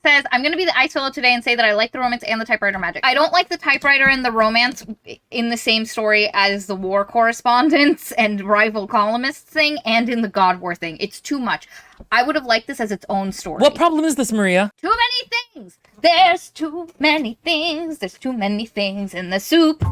says, I'm going to be the ice fellow today and say that I like the romance and the typewriter magic. I don't like the typewriter and the romance in the same story as the war correspondence and rival columnists thing and in the God War thing. It's too much. I would have liked this as its own story. What problem is this, Maria? Too many things. There's too many things. There's too many things in the soup.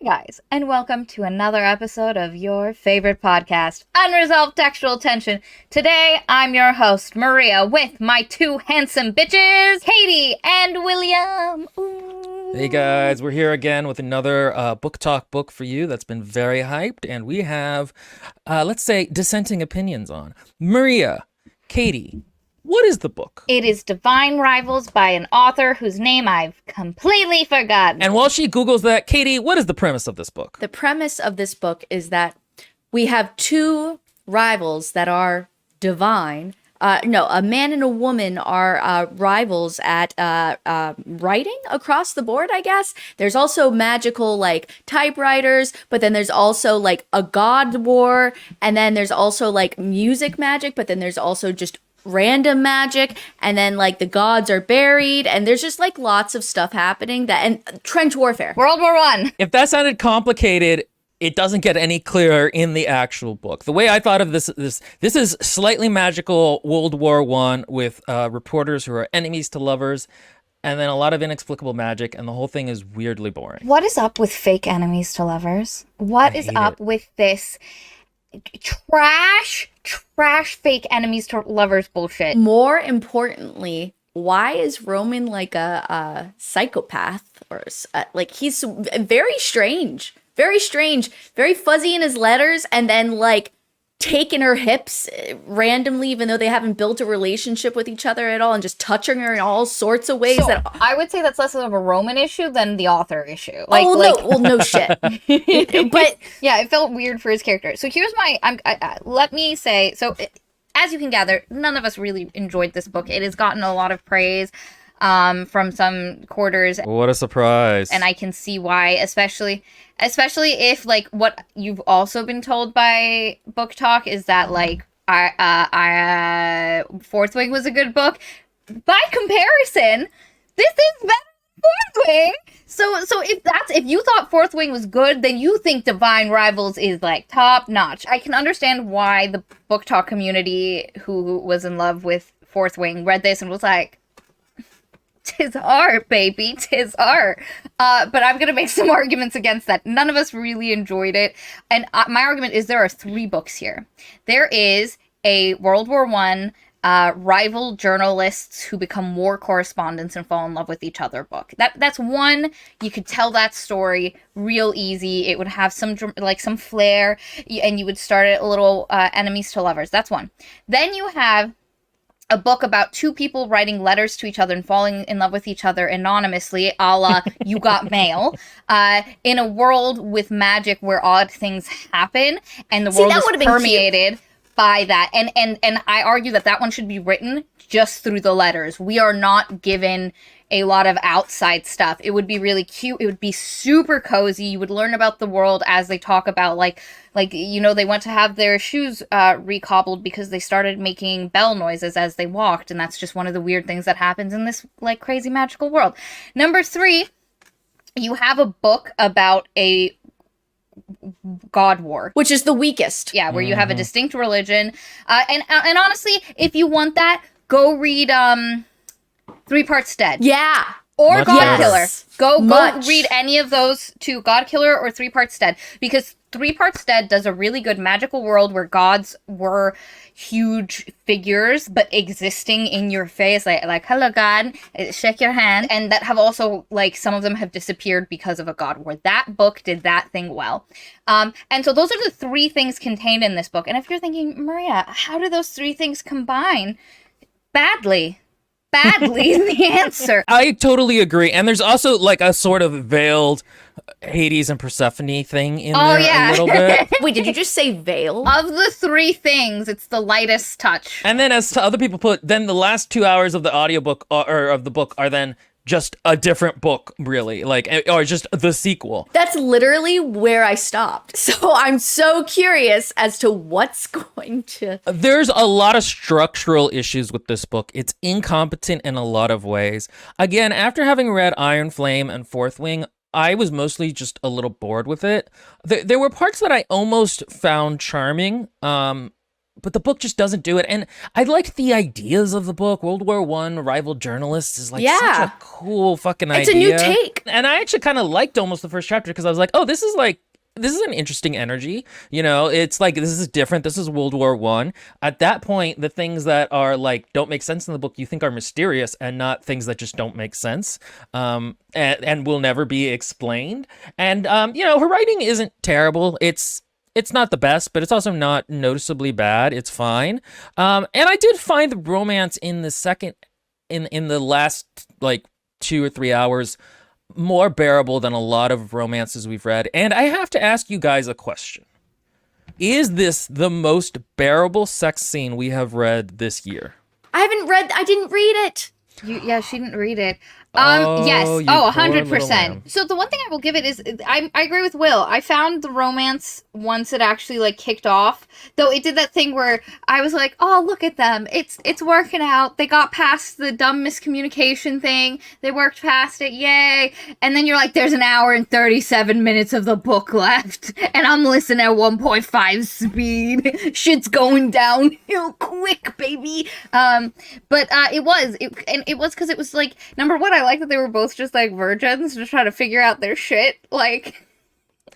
Hi guys, and welcome to another episode of your favorite podcast, Unresolved Textual Tension. Today, I'm your host, Maria, with my two handsome bitches, Katie and William. Ooh. Hey guys, we're here again with another book talk book for you that's been very hyped, and we have, let's say, dissenting opinions on. Maria, Katie, what is the book? It is Divine Rivals by an author whose name I've completely forgotten. And while she Googles that, Katie, what is the premise of this book? The premise of this book is that we have two rivals that are divine. A man and a woman are rivals at writing across the board, I guess. There's also magical, like, typewriters, but then there's also, like, a god war, and then there's also, like, music magic, but then there's also just random magic, and then like the gods are buried, and there's just like lots of stuff happening and trench warfare. World War I. If that sounded complicated, it doesn't get any clearer in the actual book. The way I thought of this is slightly magical World War I with reporters who are enemies to lovers, and then a lot of inexplicable magic, and the whole thing is weirdly boring. What is up with fake enemies to lovers? What is up with this trash fake enemies to lovers bullshit? More importantly, why is Roman like a psychopath, or like he's very strange, very fuzzy in his letters, and then like taking her hips randomly, even though they haven't built a relationship with each other at all, and just touching her in all sorts of ways. So, I would say that's less of a Roman issue than the author issue. No shit. But yeah, it felt weird for his character. So here's my, let me say, as you can gather, none of us really enjoyed this book. It has gotten a lot of praise from some quarters. What a surprise. And I can see why, especially if like what you've also been told by Book Talk is that like Fourth Wing was a good book. By comparison, this is better than Fourth Wing. So if you thought Fourth Wing was good, then you think Divine Rivals is like top notch. I can understand why the Book Talk community who was in love with Fourth Wing read this and was like, "'Tis art, baby, 'tis art." But I'm going to make some arguments against that. None of us really enjoyed it. And my argument is there are three books here. There is a World War I rival journalists who become war correspondents and fall in love with each other book. That's one. You could tell that story real easy. It would have some flair, and you would start it a little enemies to lovers. That's one. Then you have a book about two people writing letters to each other and falling in love with each other anonymously, a la You Got Mail, in a world with magic where odd things happen, and the world is permeated by that. And I argue that one should be written just through the letters. We are not given a lot of outside stuff. It would be really cute. It would be super cozy. You would learn about the world as they talk about like they went to have their shoes recobbled because they started making bell noises as they walked, and that's just one of the weird things that happens in this like crazy magical world. Number 3, you have a book about a god war, which is the weakest. Yeah, where you have a distinct religion, and honestly, if you want that, go read 3 Parts Dead. Yeah. Or Much God better. Killer. Go read any of those two, God Killer or 3 Parts Dead, because 3 Parts Dead does a really good magical world where gods were huge figures, but existing in your face, like hello God, shake your hand, and that have also, like, some of them have disappeared because of a god war. That book did that thing well. And so those are the 3 things contained in this book. And if you're thinking, Maria, how do those 3 things combine? Badly is the answer. I totally agree. And there's also like a sort of veiled Hades and Persephone thing in there a little bit. Wait, did you just say veil? Of the 3 things, it's the lightest touch. And then as other people put, then the last 2 hours of the audiobook or of the book are then just a different book, really, like, or just the sequel. That's literally where I stopped. So I'm so curious as to what's going to. There's a lot of structural issues with this book. It's incompetent in a lot of ways. Again, after having read Iron Flame and Fourth Wing, I was mostly just a little bored with it. There were parts that I almost found charming, but the book just doesn't do it. And I liked the ideas of the book. World War I, rival journalists is like such a cool fucking idea. It's a new take. And I actually kind of liked almost the first chapter because I was like, oh, this is an interesting energy. You know, it's like, this is different. This is World War I. At that point, the things that are like, don't make sense in the book, you think are mysterious and not things that just don't make sense. And will never be explained. And, you know, her writing isn't terrible. It's not the best, but it's also not noticeably bad. It's fine. And I did find the romance in the last like 2 or 3 hours more bearable than a lot of romances we've read. And I have to ask you guys a question. Is this the most bearable sex scene we have read this year? I didn't read it. Yeah, she didn't read it. Oh, yes. you Oh, poor little 100%. lamb. So the one thing I will give it is I agree with Will. I found the romance once it actually like kicked off. Though it did that thing where I was like, "Oh, look at them. It's working out. They got past the dumb miscommunication thing. They worked past it. Yay." And then you're like, "There's an hour and 37 minutes of the book left, and I'm listening at 1.5 speed. Shit's going downhill quick, baby." But it was because it was like, number one, I like that they were both just like virgins, just trying to figure out their shit. Like,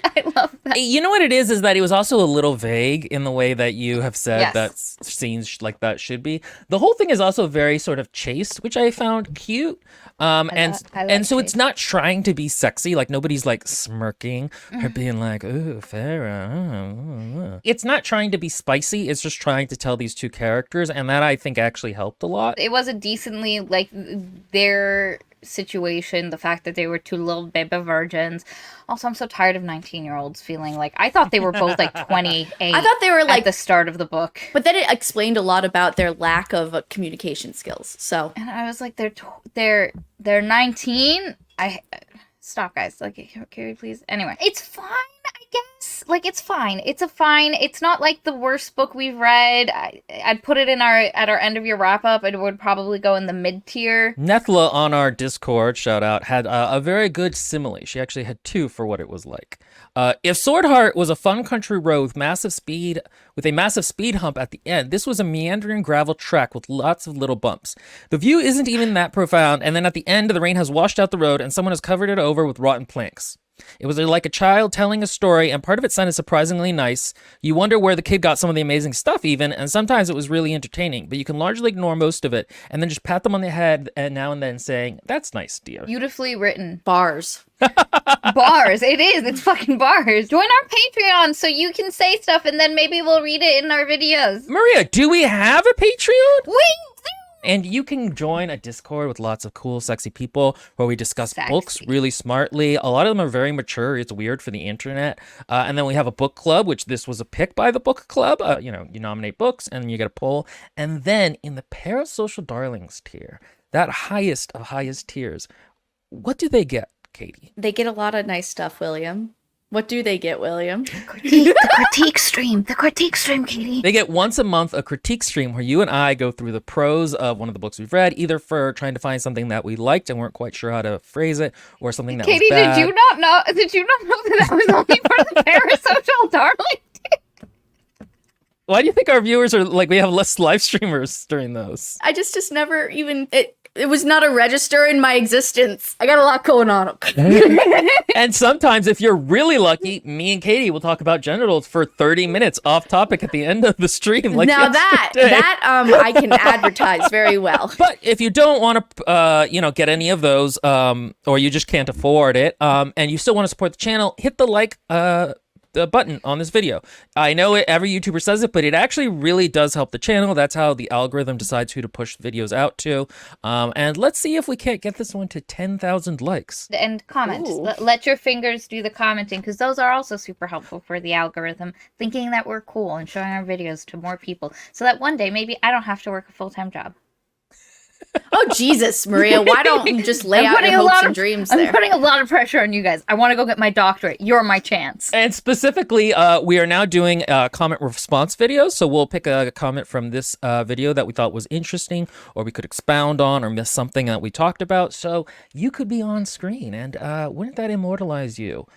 I love that. You know what it is that it was also a little vague in the way that you have said Yes. that scenes like that should be. The whole thing is also very sort of chaste, which I found cute. I like So it's chaste. not trying to be sexy. Like nobody's like smirking or being like, "Ooh, Farah." It's not trying to be spicy. It's just trying to tell these two characters, and that I think actually helped a lot. It was a decently like their situation, the fact that they were two little baby virgins. Also, I'm so tired of 19-year-olds feeling like, I thought they were both like 28. I thought they were at like the start of the book. But then it explained a lot about their lack of communication skills. So And I was like, they're 19. Stop, guys. Like, can we please? Anyway, it's fine, I guess. Like, it's fine. It's not like the worst book we've read. I'd put it at our end of year wrap up. It would probably go in the mid tier. Nethla on our Discord, shout out, had a very good simile. She actually had 2 for what it was like. If Swordheart was a fun country road with a massive speed hump at the end, this was a meandering gravel track with lots of little bumps. The view isn't even that profound, and then at the end, the rain has washed out the road and someone has covered it over with rotten planks. It was like a child telling a story, and part of it sounded surprisingly nice. You wonder where the kid got some of the amazing stuff even, and sometimes it was really entertaining, but you can largely ignore most of it, and then just pat them on the head and now and then saying, "That's nice, dear." Beautifully written. bars. Bars. It is. It's fucking bars. Join our Patreon so you can say stuff and then maybe we'll read it in our videos. Maria, do we have a Patreon? We do. And you can join a Discord with lots of cool, sexy people where we discuss books really smartly. A lot of them are very mature. It's weird for the internet. And then we have a book club, which this was a pick by the book club. You nominate books and you get a poll. And then in the Parasocial Darlings tier, that highest of highest tiers, what do they get, Katie? They get a lot of nice stuff, William. What do they get, William? The critique stream. The critique stream, Katie. They get once a month a critique stream where you and I go through the prose of one of the books we've read, either for trying to find something that we liked and weren't quite sure how to phrase it, or something that Katie, was bad. did you not know that was only for the Parasocial Darling? Why do you think our viewers are like, we have less live streamers during those? I just never even it was not a register in my existence. I got a lot going on. And sometimes, if you're really lucky, me and Katie will talk about genitals for 30 minutes off topic at the end of the stream. Like Now yesterday. that I can advertise very well. But if you don't want to, get any of those, or you just can't afford it, and you still want to support the channel, hit the like the button on this video. I know every YouTuber says it, but it actually really does help the channel. That's how the algorithm decides who to push videos out to. And let's see if we can't get this one to 10,000 likes. And comment. Ooh. Let your fingers do the commenting, because those are also super helpful for the algorithm, thinking that we're cool and showing our videos to more people, so that one day maybe I don't have to work a full-time job. Oh, Jesus, Maria. Why don't you just lay out your hopes and dreams I'm there? putting a lot of pressure on you guys. I want to go get my doctorate. You're my chance. And specifically, we are now doing comment response videos. So we'll pick a comment from this video that we thought was interesting, or we could expound on, or miss something that we talked about. So you could be on screen, and wouldn't that immortalize you?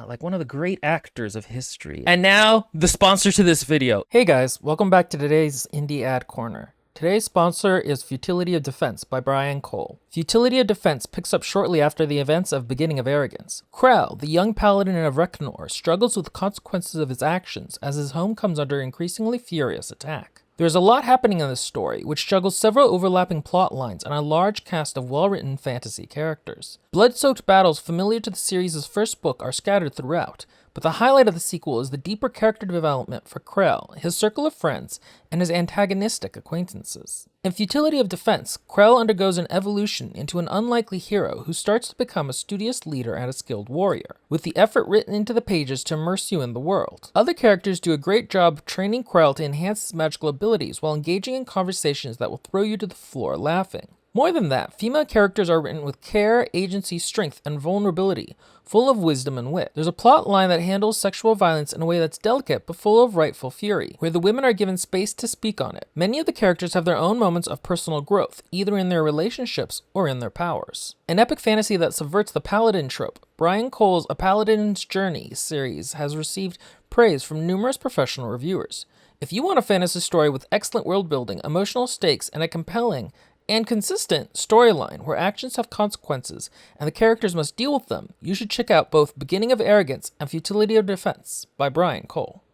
Like one of the great actors of history. And now, the sponsor to this video. Hey guys, welcome back to today's Indie Ad Corner. Today's sponsor is Futility of Defense by Brian Cole. Futility of Defense picks up shortly after the events of Beginning of Arrogance. Krell, the young paladin of Reknor, struggles with the consequences of his actions as his home comes under increasingly furious attack. There's a lot happening in this story, which juggles several overlapping plot lines and a large cast of well-written fantasy characters. Blood-soaked battles familiar to the series' first book are scattered throughout, but the highlight of the sequel is the deeper character development for Krell, his circle of friends, and his antagonistic acquaintances. In Futility of Defense, Krell undergoes an evolution into an unlikely hero who starts to become a studious leader and a skilled warrior, with the effort written into the pages to immerse you in the world. Other characters do a great job of training Krell to enhance his magical abilities while engaging in conversations that will throw you to the floor laughing. More than that, female characters are written with care, agency, strength, and vulnerability, full of wisdom and wit. There's a plot line that handles sexual violence in a way that's delicate but full of rightful fury, where the women are given space to speak on it. Many of the characters have their own moments of personal growth, either in their relationships or in their powers. An epic fantasy that subverts the paladin trope, Brian Cole's A Paladin's Journey series has received praise from numerous professional reviewers. If you want a fantasy story with excellent world building, emotional stakes, and a compelling and consistent storyline where actions have consequences and the characters must deal with them, you should check out both Beginning of Arrogance and Futility of Defense by Brian Cole.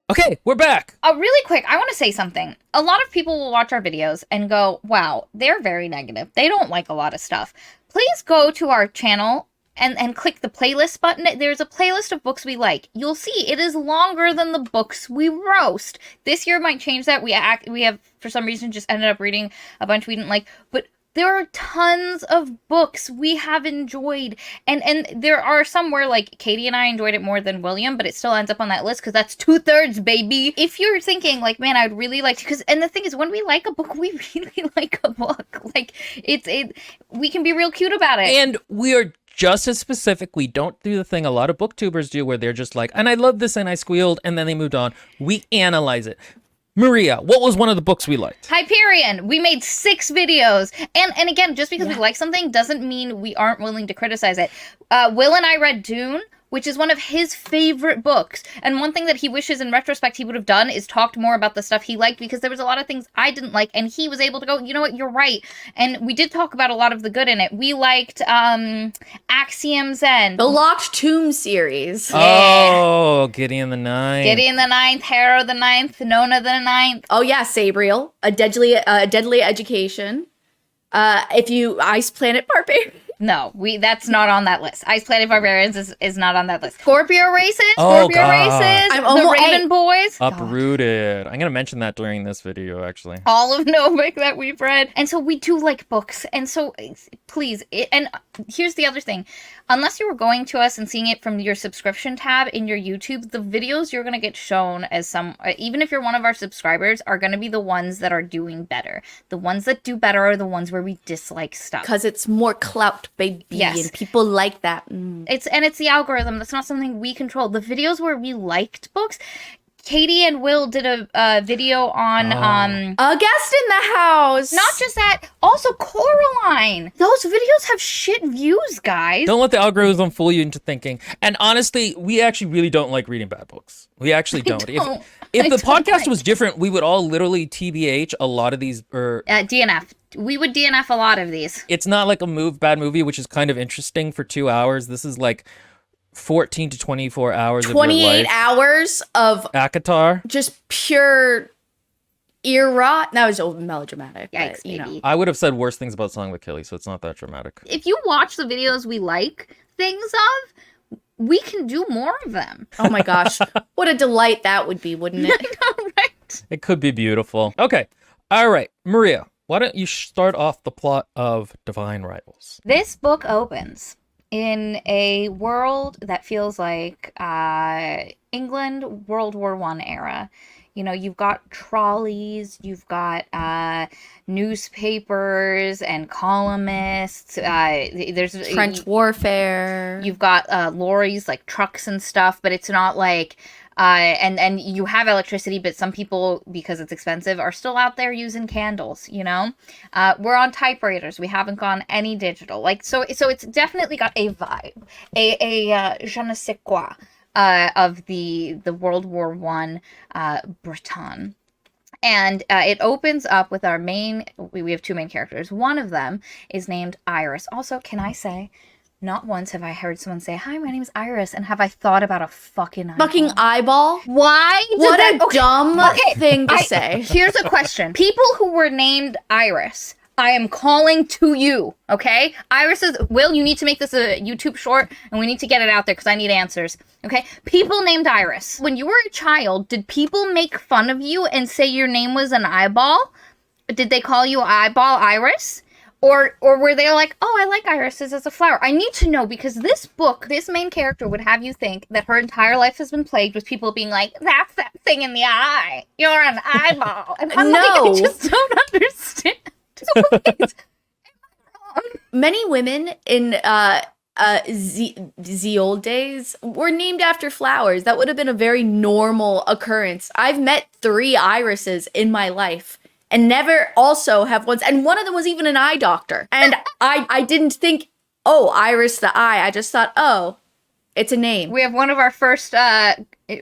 Okay, we're back! Really quick, I want to say something. A lot of people will watch our videos and go, wow, they're very negative. They don't like a lot of stuff. Please go to our channel and click the playlist button. There's a playlist of books we like. You'll see it is longer than the books we roast. This year might change that. We have, for some reason, just ended up reading a bunch we didn't like. But there are tons of books we have enjoyed. And there are some where, like, Katie and I enjoyed it more than William, but it still ends up on that list because that's 2/3, baby. If you're thinking, like, man, I'd really like to, and the thing is, when we like a book, we really like a book. Like, we can be real cute about it. And we are just as specific. We don't do the thing a lot of booktubers do where they're just like, and I love this and I squealed, and then they moved on. We analyze it. Maria, what was one of the books we liked? Hyperion. We made 6 videos. And again, just because we like something doesn't mean we aren't willing to criticize it. Will and I read Dune, which is one of his favorite books. And one thing that he wishes in retrospect he would have done is talked more about the stuff he liked, because there was a lot of things I didn't like, and he was able to go, you know what, you're right. And we did talk about a lot of the good in it. We liked Axiom Zen. The Locked Tomb series. Oh, Gideon the Ninth. Gideon the Ninth, Harrow the Ninth, Nona the Ninth. Oh yeah, Sabriel, a deadly education. Ice Planet Barbarian. No, that's not on that list. Ice Planet Barbarians is not on that list. Scorpio Races, Oh, Scorpio God. Races, I'm the almost- Raven Boys. Uprooted. I'm gonna mention that during this video, actually. All of Novik that we've read. And so we do like books. And so please, and here's the other thing. Unless you were going to us and seeing it from your subscription tab in your YouTube, the videos you're going to get shown as even if you're one of our subscribers, are going to be the ones that are doing better. The ones that do better are the ones where we dislike stuff. Because it's more clout, baby. Yes. And people like that. It's the algorithm. That's not something we control. The videos where we liked books, Katie and Will did a video on A guest in the house. not just that, also Coraline. Those videos have shit views, guys. Don't let the algorithm fool you into thinking. And honestly, we actually really don't like reading bad books. We actually don't. don't. If I the don't podcast like was different, we would all literally TBH a lot of these. DNF. We would DNF a lot of these. It's not like a bad movie, which is kind of interesting for 2 hours. This is like 14 to 24 hours of your 28 life. hours of ACOTAR. just pure ear rot. That was melodramatic. Yikes, but, you know. baby. I would have said worse things about Song with Kelly, so it's not that dramatic. If you watch the videos we like things of, we can do more of them. Oh my gosh. What a delight that would be, wouldn't it? I know, right? It could be beautiful. Okay. All right. Maria, why don't you start off the plot of Divine Rivals? This book opens in a world that feels like England, World War I era. You know, you've got trolleys, you've got newspapers and columnists. There's Trench warfare. You've got lorries, like trucks and stuff, but it's not like and you have electricity, but some people, because it's expensive, are still out there using candles, you know. We're on typewriters. We haven't gone any digital. Like, so it's definitely got a vibe, a je ne sais quoi of the World War One Britain. And it opens up with our main, we have two main characters. One of them is named Iris. Also, can I say, not once have I heard someone say, "Hi, my name is Iris," and have I thought about a fucking eyeball. Fucking eyeball? Why? What a dumb thing to say. Here's a question. People who were named Iris, I am calling to you, okay? Iris is, Will, you need to make this a YouTube short, and we need to get it out there because I need answers, okay? People named Iris. When you were a child, did people make fun of you and say your name was an eyeball? Did they call you Eyeball Iris? Or were they like, oh, I like irises as a flower? I need to know, because this book, this main character would have you think that her entire life has been plagued with people being like, that's that thing in the eye. You're an eyeball. And I'm like, I just don't understand. So wait, many women in the old days were named after flowers. That would have been a very normal occurrence. I've met 3 irises in my life. And never also have once, and one of them was even an eye doctor. And I didn't think, oh, Iris the eye. I just thought, oh, it's a name. We have one of our first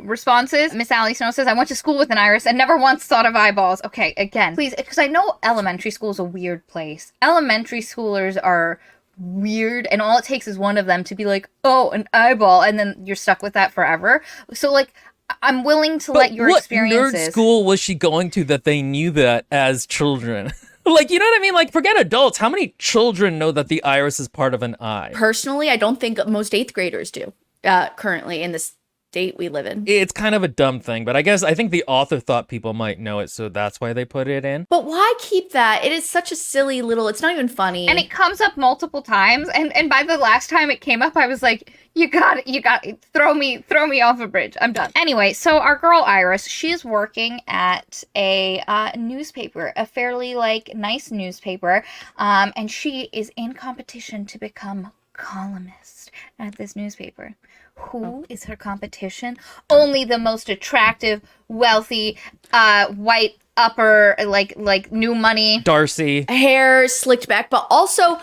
responses. Miss Allie Snow says, I went to school with an iris and never once thought of eyeballs. Okay, again, please, because I know elementary school is a weird place. Elementary schoolers are weird, and all it takes is one of them to be like, oh, an eyeball, and then you're stuck with that forever. So, like, I'm willing to let your experiences. What nerd school was she going to that they knew that as children? Like, you know what I mean? Like, forget adults. How many children know that the iris is part of an eye? Personally, I don't think most 8th graders do currently in the state we live in. It's kind of a dumb thing, but I think the author thought people might know it, so that's why they put it in. But why keep that? It is such a silly little, it's not even funny. And it comes up multiple times, and by the last time it came up, I was like, you got it, throw me off a bridge. I'm done. Anyway, so our girl Iris, she is working at a newspaper, a fairly, like, nice newspaper, and she is in competition to become columnist at this newspaper. Who is her competition? Only the most attractive, wealthy, white upper, like new money. Darcy. Hair slicked back, but also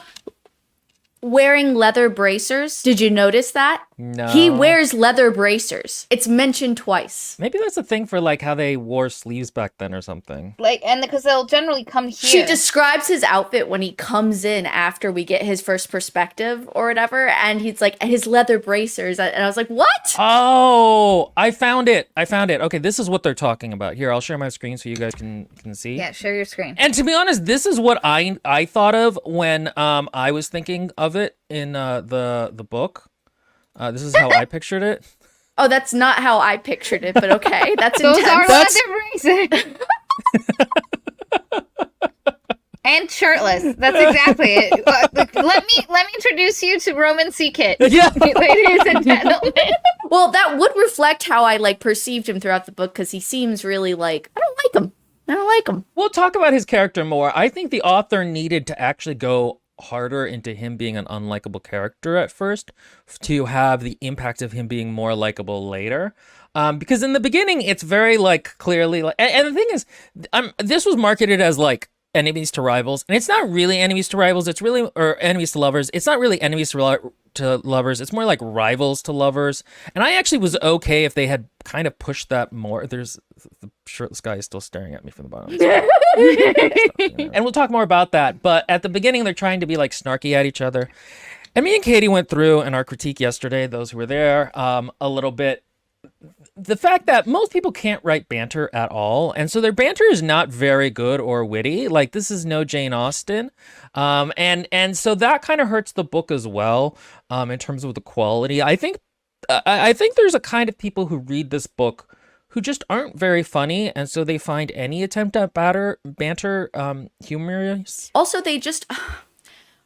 wearing leather bracers. Did you notice that? No. He wears leather bracers. It's mentioned twice. Maybe that's a thing for, like, how they wore sleeves back then or something. Like, and because they'll generally come here. She describes his outfit when he comes in after we get his first perspective or whatever, and he's like, his leather bracers, and I was like, what? Oh, I found it. Okay, this is what they're talking about. Here, I'll share my screen so you guys can see. Yeah, share your screen. And to be honest, this is what I thought of when I was thinking of it in the book. This is how I pictured it. Oh, that's not how I pictured it, but okay. That's Those intense. are leather bracers. And shirtless. That's exactly it. Let me introduce you to Roman C. Kit. Yeah. Ladies and gentlemen. Well, that would reflect how I, like, perceived him throughout the book, because he seems really like, I don't like him. We'll talk about his character more. I think the author needed to actually go harder into him being an unlikable character at first to have the impact of him being more likable later. Because in the beginning, it's very, like, clearly, like, and the thing is, this was marketed as, like, enemies to rivals, and it's not really enemies to rivals. It's really, or enemies to lovers. It's not really enemies to lovers. It's more like rivals to lovers. And I actually was okay if they had kind of pushed that more. There's the shirtless guy is still staring at me from the bottom. And we'll talk more about that. But at the beginning, they're trying to be, like, snarky at each other. And me and Katie went through in our critique yesterday, those who were there, a little bit. The fact that most people can't write banter at all, and so their banter is not very good or witty. Like, this is no Jane Austen, and so that kind of hurts the book as well, in terms of the quality. I think there's a kind of people who read this book who just aren't very funny, and so they find any attempt at banter humorous. Also, they just,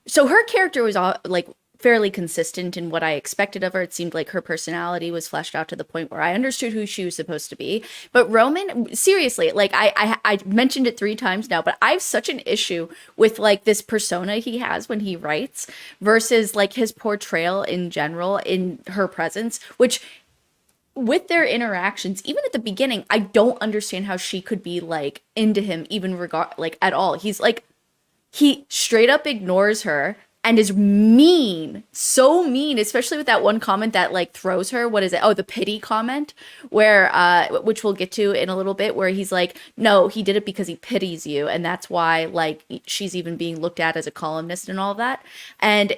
so her character was like fairly consistent in what I expected of her. It seemed like her personality was fleshed out to the point where I understood who she was supposed to be. But Roman, seriously, like I mentioned it 3 times now, but I have such an issue with like this persona he has when he writes versus like his portrayal in general in her presence, which with their interactions, even at the beginning, I don't understand how she could be like into him even like at all. He's like, he straight up ignores her and is mean, so mean, especially with that one comment that like throws her. What is it? Oh, the pity comment, where which we'll get to in a little bit, where he's like, no, he did it because he pities you, and that's why like she's even being looked at as a columnist and all that. And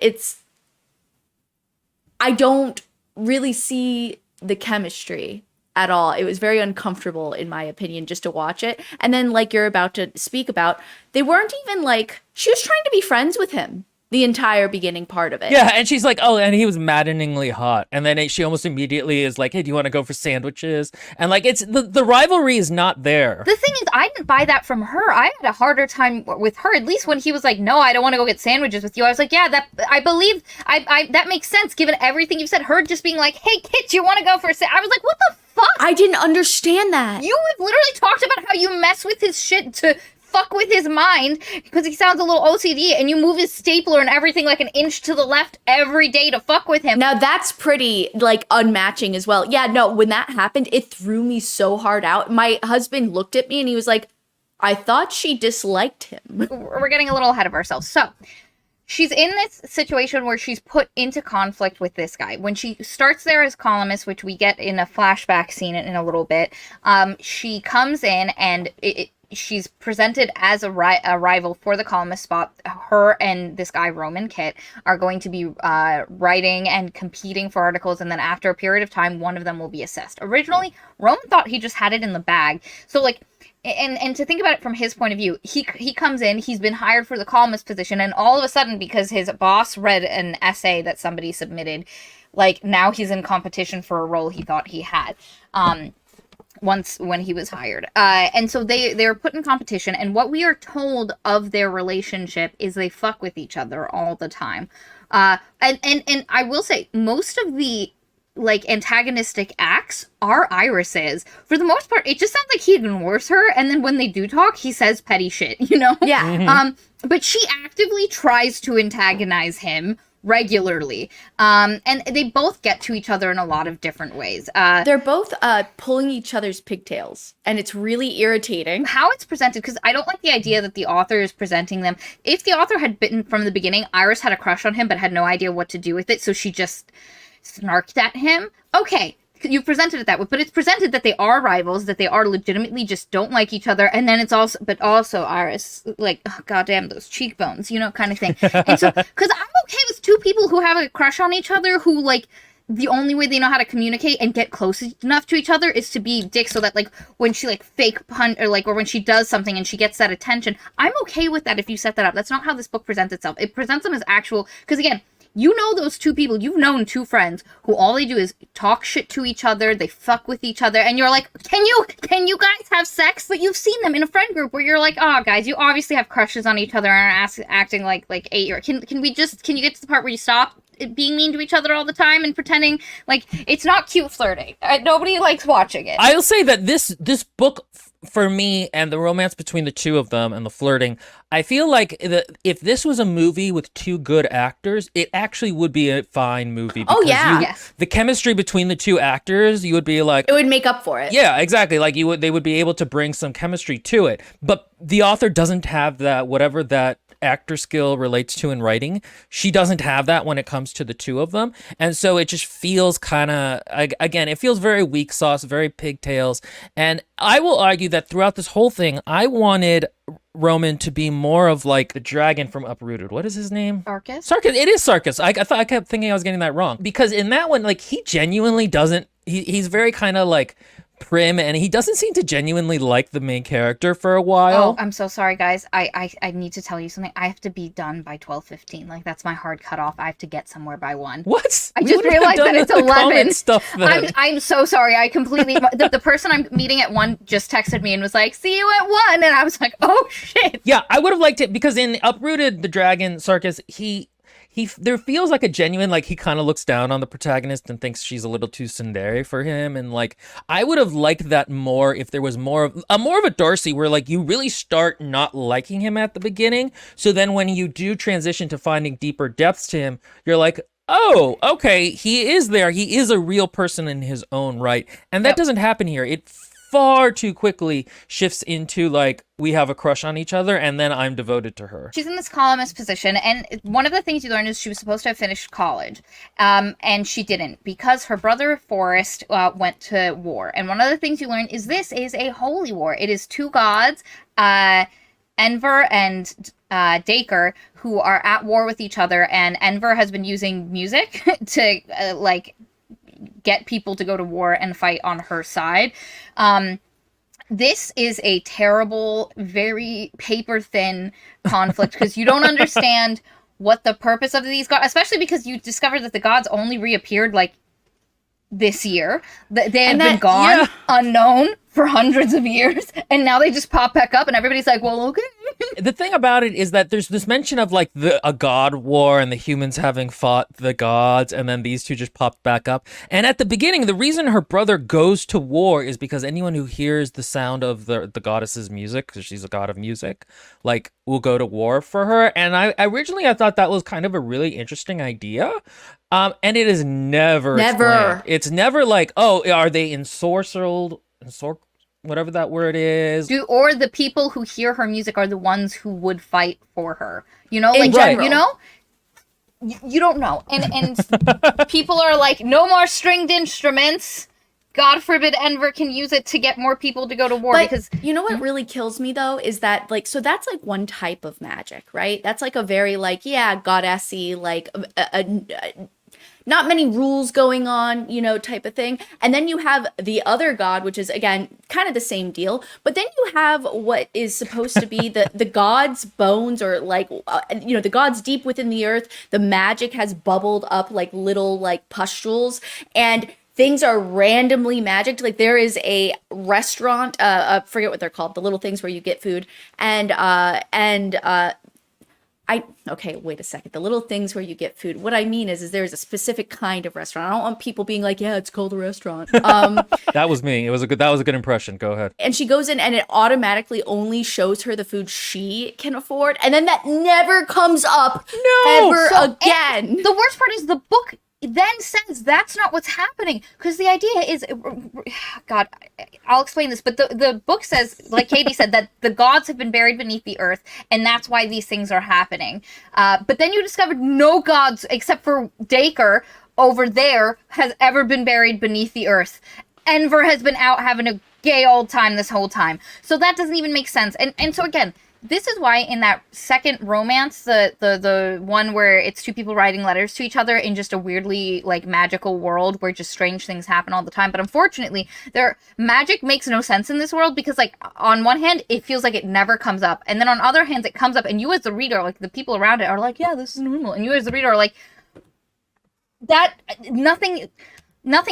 I don't really see the chemistry at all. It was very uncomfortable, in my opinion, just to watch it. And then, like you're about to speak about, they weren't even like, she was trying to be friends with him the entire beginning part of it. Yeah, and she's like, oh, and he was maddeningly hot. And then she almost immediately is like, hey, do you want to go for sandwiches? And like, it's the rivalry is not there. The thing is, I didn't buy that from her. I had a harder time with her, at least when he was like, no, I don't want to go get sandwiches with you. I was like, yeah, I believe, that makes sense given everything you've said. Her just being like, hey, Kit, you want to go for I was like, what the fuck? I didn't understand that. You have literally talked about how you mess with his shit to fuck with his mind because he sounds a little OCD, and you move his stapler and everything like an inch to the left every day to fuck with him. Now that's pretty like unmatching as well. Yeah, no, when that happened, it threw me so hard out. My husband looked at me and he was like, I thought she disliked him. We're getting a little ahead of ourselves. So she's in this situation where she's put into conflict with this guy. When she starts there as columnist, which we get in a flashback scene in a little bit, she comes in and she's presented as a rival for the columnist spot. Her and this guy, Roman Kit, are going to be writing and competing for articles, and then after a period of time, one of them will be assessed. Originally, Roman thought he just had it in the bag. So, like, and to think about it from his point of view, he comes in, he's been hired for the columnist position, and all of a sudden, because his boss read an essay that somebody submitted, like, now he's in competition for a role he thought he had. When he was hired. And so they're put in competition, and what we are told of their relationship is they fuck with each other all the time. And I will say, most of the like antagonistic acts are Iris's. For the most part, it just sounds like he ignores her, and then when they do talk, he says petty shit, you know? Yeah. Mm-hmm. But she actively tries to antagonize him regularly. And they both get to each other in a lot of different ways. They're both pulling each other's pigtails, and it's really irritating. How it's presented, because I don't like the idea that the author is presenting them. If the author had been from the beginning, Iris had a crush on him but had no idea what to do with it, so she just snarked at him. Okay, you presented it that way, but it's presented that they are rivals, that they are legitimately just don't like each other, and then it's also, but also Iris, like, oh, goddamn those cheekbones, you know, kind of thing. And so, because I'm okay with two people who have a crush on each other, who, like, the only way they know how to communicate and get close enough to each other is to be dicks, so that, like, when she, like, fake punt, or, like, or when she does something and she gets that attention, I'm okay with that if you set that up. That's not how this book presents itself. It presents them as actual, because, again, you know those two people, you've known two friends who all they do is talk shit to each other, they fuck with each other, and you're like, can you guys have sex? But you've seen them in a friend group where you're like, oh, guys, you obviously have crushes on each other and are acting like 8 can you get to the part where you stop being mean to each other all the time and pretending like it's not cute flirting? Nobody likes watching it. I'll say that this book, for me, and the romance between the two of them and the flirting, I feel like if this was a movie with two good actors, it actually would be a fine movie. Oh, yeah. Yes. The chemistry between the two actors, you would be like, it would make up for it. yeah, exactly. Like they would be able to bring some chemistry to it. But the author doesn't have that, whatever that actor skill relates to in writing. She doesn't have that when it comes to the two of them. And so it just feels kind of, again, it feels very weak sauce, very pigtails. And I will argue that throughout this whole thing, I wanted Roman to be more of like the dragon from Uprooted. What is his name? Sarkis? Sarkis. It is Sarkis. I kept thinking I was getting that wrong, because in that one, like, he genuinely doesn't, he's very kind of like prim, and he doesn't seem to genuinely like the main character for a while. Oh, I'm so sorry, guys. I need to tell you something. I have to be done by 12:15. Like, that's my hard cutoff. I have to get somewhere by 1. What? I We just would've realized done that it's the comment 11. Stuff then. I'm so sorry. I completely... the person I'm meeting at 1 just texted me and was like, see you at 1. And I was like, oh, shit. Yeah, I would have liked it, because in Uprooted, the dragon, Sarkis, there feels like a genuine, like he kind of looks down on the protagonist and thinks she's a little too tsundere for him, and like I would have liked that more if there was more of a Darcy where like you really start not liking him at the beginning, so then when you do transition to finding deeper depths to him, you're like, oh, okay, he is there. He is a real person in his own right. And that Yep. doesn't happen here. It far too quickly shifts into like, we have a crush on each other and then I'm devoted to her. She's in this columnist position, and one of the things you learn is she was supposed to have finished college, and she didn't because her brother Forrest went to war. And one of the things you learn is this is a holy war. It is two gods, Enver and Dacre, who are at war with each other, and Enver has been using music to like get people to go to war and fight on her side. This is a terrible, very paper thin conflict because you don't understand what the purpose of these gods, especially because you discover that the gods only reappeared like this year. They have been gone, unknown for hundreds of years, and now they just pop back up, and everybody's like, well, okay. The thing about it is that there's this mention of like a god war and the humans having fought the gods, and then these two just popped back up. And at the beginning, the reason her brother goes to war is because anyone who hears the sound of the goddess's music, because she's a god of music, like will go to war for her. And I originally thought that was kind of a really interesting idea. And it is never explained. It's never like, oh, are they ensorcelled? Whatever that word is. Or the people who hear her music are the ones who would fight for her. You know, like, In general. you know? You don't know. And people are like, no more stringed instruments. God forbid Enver can use it to get more people to go to war. But Because you know what really kills me though is that like, so that's like one type of magic, right? That's like a very like, yeah, goddessy, like not many rules going on, you know, type of thing. And then you have the other god, which is again kind of the same deal. But then you have what is supposed to be the god's bones, or like you know, the gods deep within the earth. The magic has bubbled up like little like pustules, and things are randomly magicked. Like there is a restaurant, forget what they're called, the little things where you get food, okay, wait a second. The little things where you get food. What I mean is there's a specific kind of restaurant. I don't want people being like, yeah, it's called a restaurant. That was me. That was a good impression. Go ahead. And she goes in and it automatically only shows her the food she can afford. And then that never comes up ever again. the worst part is the book then says that's not what's happening, because the idea is, God, I'll explain this, but the book says, like Katie said, that the gods have been buried beneath the earth, and that's why these things are happening. But then you discovered no gods except for Dacre over there has ever been buried beneath the earth. Enver has been out having a gay old time this whole time, so that doesn't even make sense. And so again, this is why in that second romance, the one where it's two people writing letters to each other in just a weirdly like magical world where just strange things happen all the time. But unfortunately, magic makes no sense in this world, because like on one hand, it feels like it never comes up. And then on other hands, it comes up, and you as the reader, like the people around it are like, yeah, this is normal. And you as the reader are like, that nothing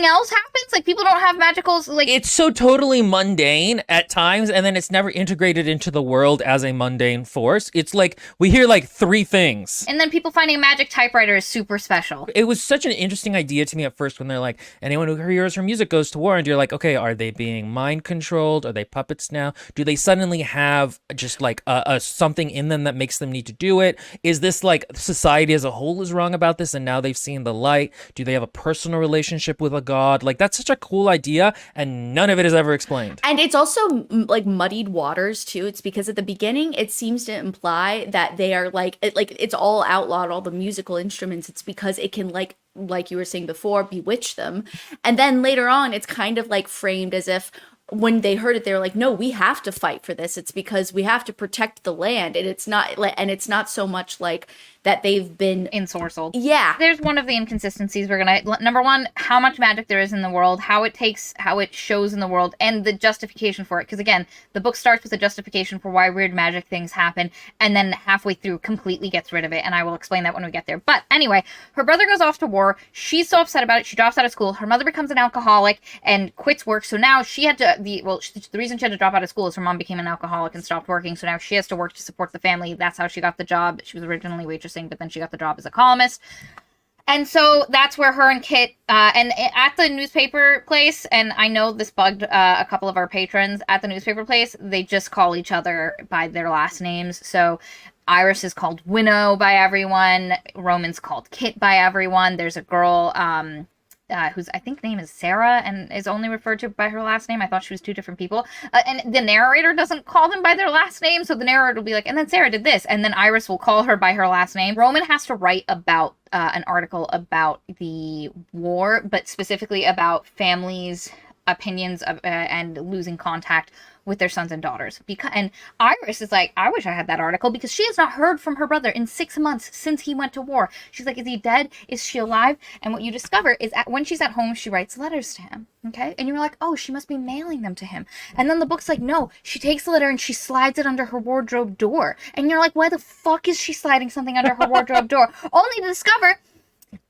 else happens? Like, people don't have magicals, like... It's so totally mundane at times, and then it's never integrated into the world as a mundane force. It's like, we hear like 3 things. And then people finding a magic typewriter is super special. It was such an interesting idea to me at first when they're like, anyone who hears her music goes to war, and you're like, okay, are they being mind controlled? Are they puppets now? Do they suddenly have just like a something in them that makes them need to do it? Is this like society as a whole is wrong about this, and now they've seen the light? Do they have a personal relationship with a god? Like, that's such a cool idea, and none of it is ever explained. And it's also like muddied waters too. It's because at the beginning it seems to imply that they are like it's all outlawed, all the musical instruments. It's because it can like you were saying before, bewitch them. And then later on it's kind of like framed as if when they heard it, they were like, no, we have to fight for this. It's because we have to protect the land. And it's not so much like that they've been ensorcelled. Yeah. There's one of the inconsistencies we're gonna, number one, how much magic there is in the world, how it shows in the world, and the justification for it. Because again, the book starts with a justification for why weird magic things happen, and then halfway through completely gets rid of it, and I will explain that when we get there. But anyway, her brother goes off to war. She's so upset about it, she drops out of school. Her mother becomes an alcoholic and quits work, so now she had to, the reason she had to drop out of school is her mom became an alcoholic and stopped working, so now she has to work to support the family. That's how she got the job. She was originally waitressing interesting, but then she got the job as a columnist. And so that's where her and Kit, and at the newspaper place, and I know this bugged a couple of our patrons at the newspaper place, they just call each other by their last names. So Iris is called Winnow by everyone. Roman's called Kit by everyone. There's a girl whose I think name is Sarah and is only referred to by her last name. I thought she was two different people. And the narrator doesn't call them by their last name, so the narrator will be like, and then Sarah did this, and then Iris will call her by her last name. Roman has to write about an article about the war, but specifically about families' opinions of, and losing contact with their sons and daughters. And Iris is like, I wish I had that article, because she has not heard from her brother in 6 months since he went to war. She's like, is he dead? Is she alive? And what you discover is when she's at home, she writes letters to him. Okay. And you're like, oh, she must be mailing them to him. And then the book's like, no, she takes the letter and she slides it under her wardrobe door. And you're like, why the fuck is she sliding something under her wardrobe door? Only to discover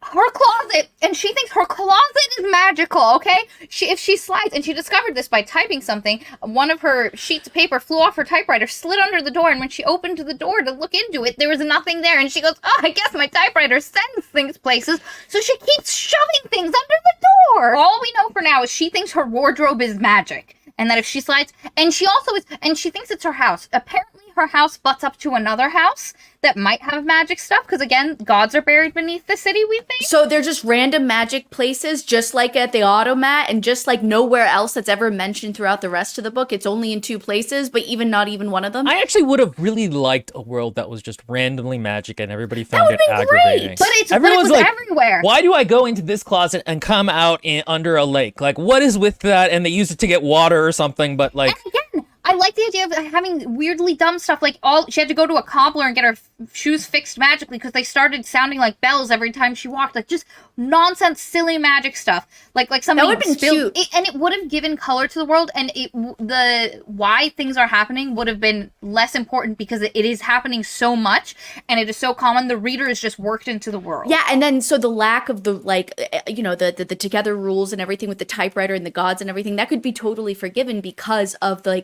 her closet, and she thinks her closet is magical, okay? If she slides, and she discovered this by typing something, one of her sheets of paper flew off her typewriter, slid under the door, and when she opened the door to look into it, there was nothing there, and she goes, oh, I guess my typewriter sends things places, so she keeps shoving things under the door. All we know for now is she thinks her wardrobe is magic, and that if she slides, and she also is, and she thinks it's her house. Apparently her house butts up to another house that might have magic stuff, because again, gods are buried beneath the city, we think. So they're just random magic places, just like at the Automat, and just like nowhere else that's ever mentioned throughout the rest of the book. It's only in 2 places, but not even one of them. I actually would have really liked a world that was just randomly magic and everybody found it aggravating. Great. But it was like, everywhere. Why do I go into this closet and come out under a lake? Like, what is with that? And they use it to get water or something, but like... And again, I like the idea of having weirdly dumb stuff, like she had to go to a cobbler and get her shoes fixed magically because they started sounding like bells every time she walked, like just nonsense, silly magic stuff, like somebody that would have been cute. And it would have given color to the world, and the why things are happening would have been less important because it is happening so much and it is so common. The reader is just worked into the world. Yeah, and then so the lack of the the together rules and everything with the typewriter and the gods and everything, that could be totally forgiven because of the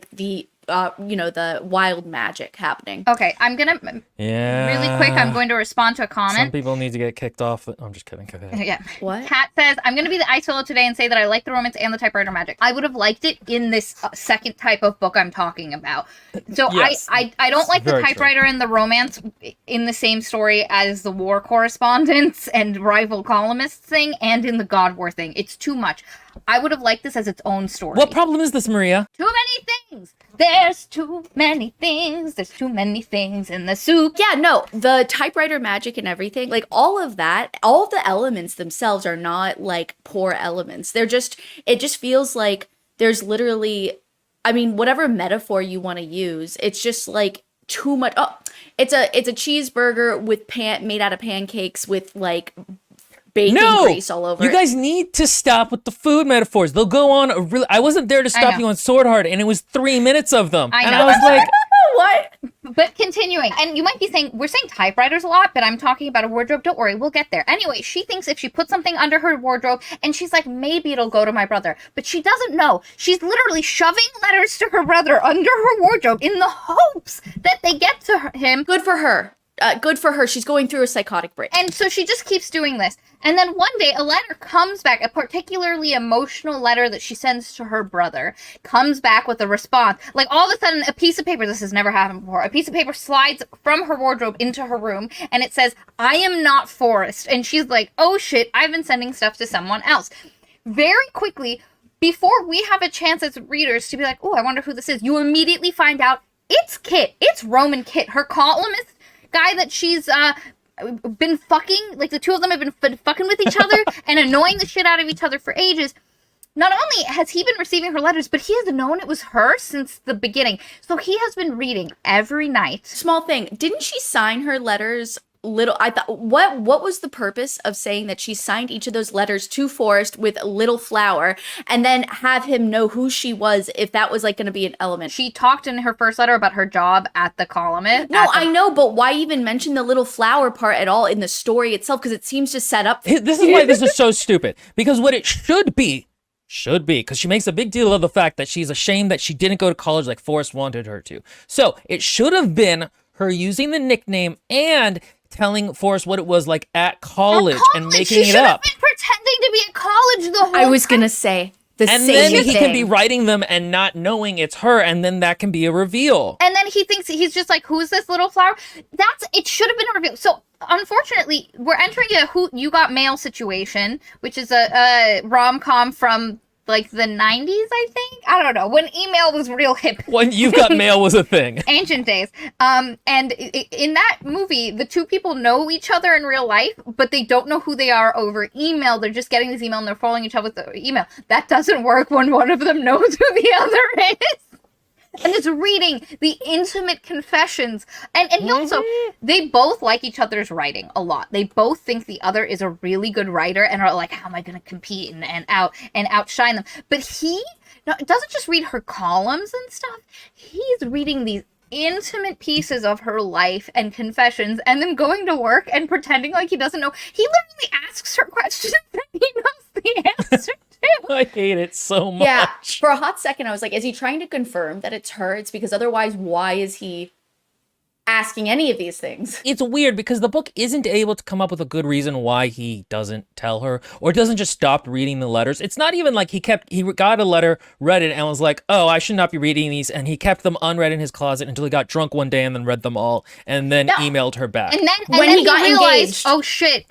wild magic happening. Okay, I'm gonna really quick. I'm going to respond to a comment. Some people need to get kicked off. I'm just kidding. Go ahead. Yeah. What? Kat says, I'm going to be the ice willow today and say that I like the romance and the typewriter magic. I would have liked it in this second type of book I'm talking about. So Yes. I don't like the Very typewriter and the romance in the same story as the war correspondence and rival columnists thing and in the God War thing. It's too much. I would have liked this as its own story. What problem is this, Maria? Too many things. There's too many things. There's too many things in the soup. Yeah, no, the typewriter magic and everything, like all of that, all of the elements themselves are not like poor elements. It just feels like there's literally, I mean, whatever metaphor you want to use, it's just like too much. Oh, it's a cheeseburger with made out of pancakes with like bacon grease all over you guys need to stop with the food metaphors. They'll go on a really... I wasn't there to stop you on Sword Heart, and it was 3 minutes of them. I know. And I was like... What? But continuing, and you might be saying, we're saying typewriters a lot, but I'm talking about a wardrobe. Don't worry, we'll get there. Anyway, she thinks if she puts something under her wardrobe, and she's like, maybe it'll go to my brother. But she doesn't know. She's literally shoving letters to her brother under her wardrobe in the hopes that they get to him. Good for her. Good for her. She's going through a psychotic break. And so she just keeps doing this. And then one day a letter comes back, a particularly emotional letter that she sends to her brother, comes back with a response. Like all of a sudden a piece of paper, this has never happened before, a piece of paper slides from her wardrobe into her room and it says, I am not Forrest. And she's like, oh shit, I've been sending stuff to someone else. Very quickly, before we have a chance as readers to be like, oh, I wonder who this is, you immediately find out it's Kit. It's Roman Kit, her columnist guy that she's been fucking, like the two of them have been fucking with each other and annoying the shit out of each other for ages. Not only has he been receiving her letters, but he has known it was her since the beginning. So he has been reading every night. Small thing. Didn't she sign her letters little? I thought, what was the purpose of saying that she signed each of those letters to Forrest with Little Flower and then have him know who she was if that was like going to be an element? She talked in her first letter about her job at the Columnist. No, I know, but why even mention the Little Flower part at all in the story itself? Because it seems to set up. This is why this is so stupid. Because what it should be, because she makes a big deal of the fact that she's ashamed that she didn't go to college like Forrest wanted her to. So it should have been her using the nickname and telling Forrest what it was like at college and making she it should have up. been pretending to be at college the whole I was time. gonna say the And same then thing. he can be writing them and not knowing it's her, and then that can be a reveal. And then he thinks he's just like, who's this little flower? It should have been revealed. So unfortunately, we're entering a Who You Got Mail situation, which is a rom-com from like the 90s, I think. I don't know, when email was real hip. When You've Got Mail was a thing. Ancient days. In that movie, the two people know each other in real life, but they don't know who they are over email. They're just getting this email and they're following each other with the email. That doesn't work when one of them knows who the other is. And is reading the intimate confessions. And he also, they both like each other's writing a lot. They both think the other is a really good writer and are like, how am I going to compete and outshine them? But he doesn't just read her columns and stuff. He's reading these intimate pieces of her life and confessions and then going to work and pretending like he doesn't know. He literally asks her questions that he knows the answer to. I hate it so much. Yeah, for a hot second, I was like, is he trying to confirm that it's her? It's because otherwise, why is he asking any of these things? It's weird because the book isn't able to come up with a good reason why he doesn't tell her or doesn't just stop reading the letters. It's not even like he got a letter, read it, and was like, oh, I should not be reading these. And he kept them unread in his closet until he got drunk one day and then read them all and then emailed her back. And then he got realized, engaged. Oh shit,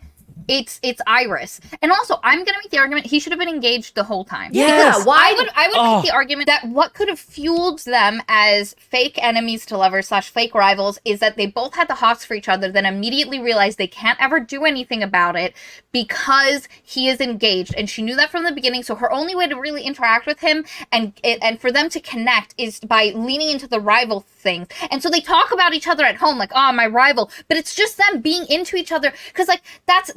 it's Iris. And also, I'm gonna make the argument he should have been engaged the whole time. Yes. Yeah, why? I would make the argument that what could have fueled them as fake enemies to lovers / fake rivals is that they both had the hots for each other, then immediately realized they can't ever do anything about it because he is engaged, and she knew that from the beginning. So her only way to really interact with him and for them to connect is by leaning into the rival things. And so they talk about each other at home, like, oh, my rival, but it's just them being into each other because like that's.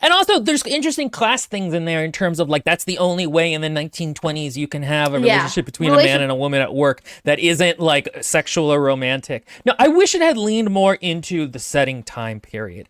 And also, there's interesting class things in there in terms of like that's the only way in the 1920s you can have a relationship between a man and a woman at work that isn't like sexual or romantic. Now, I wish it had leaned more into the setting time period,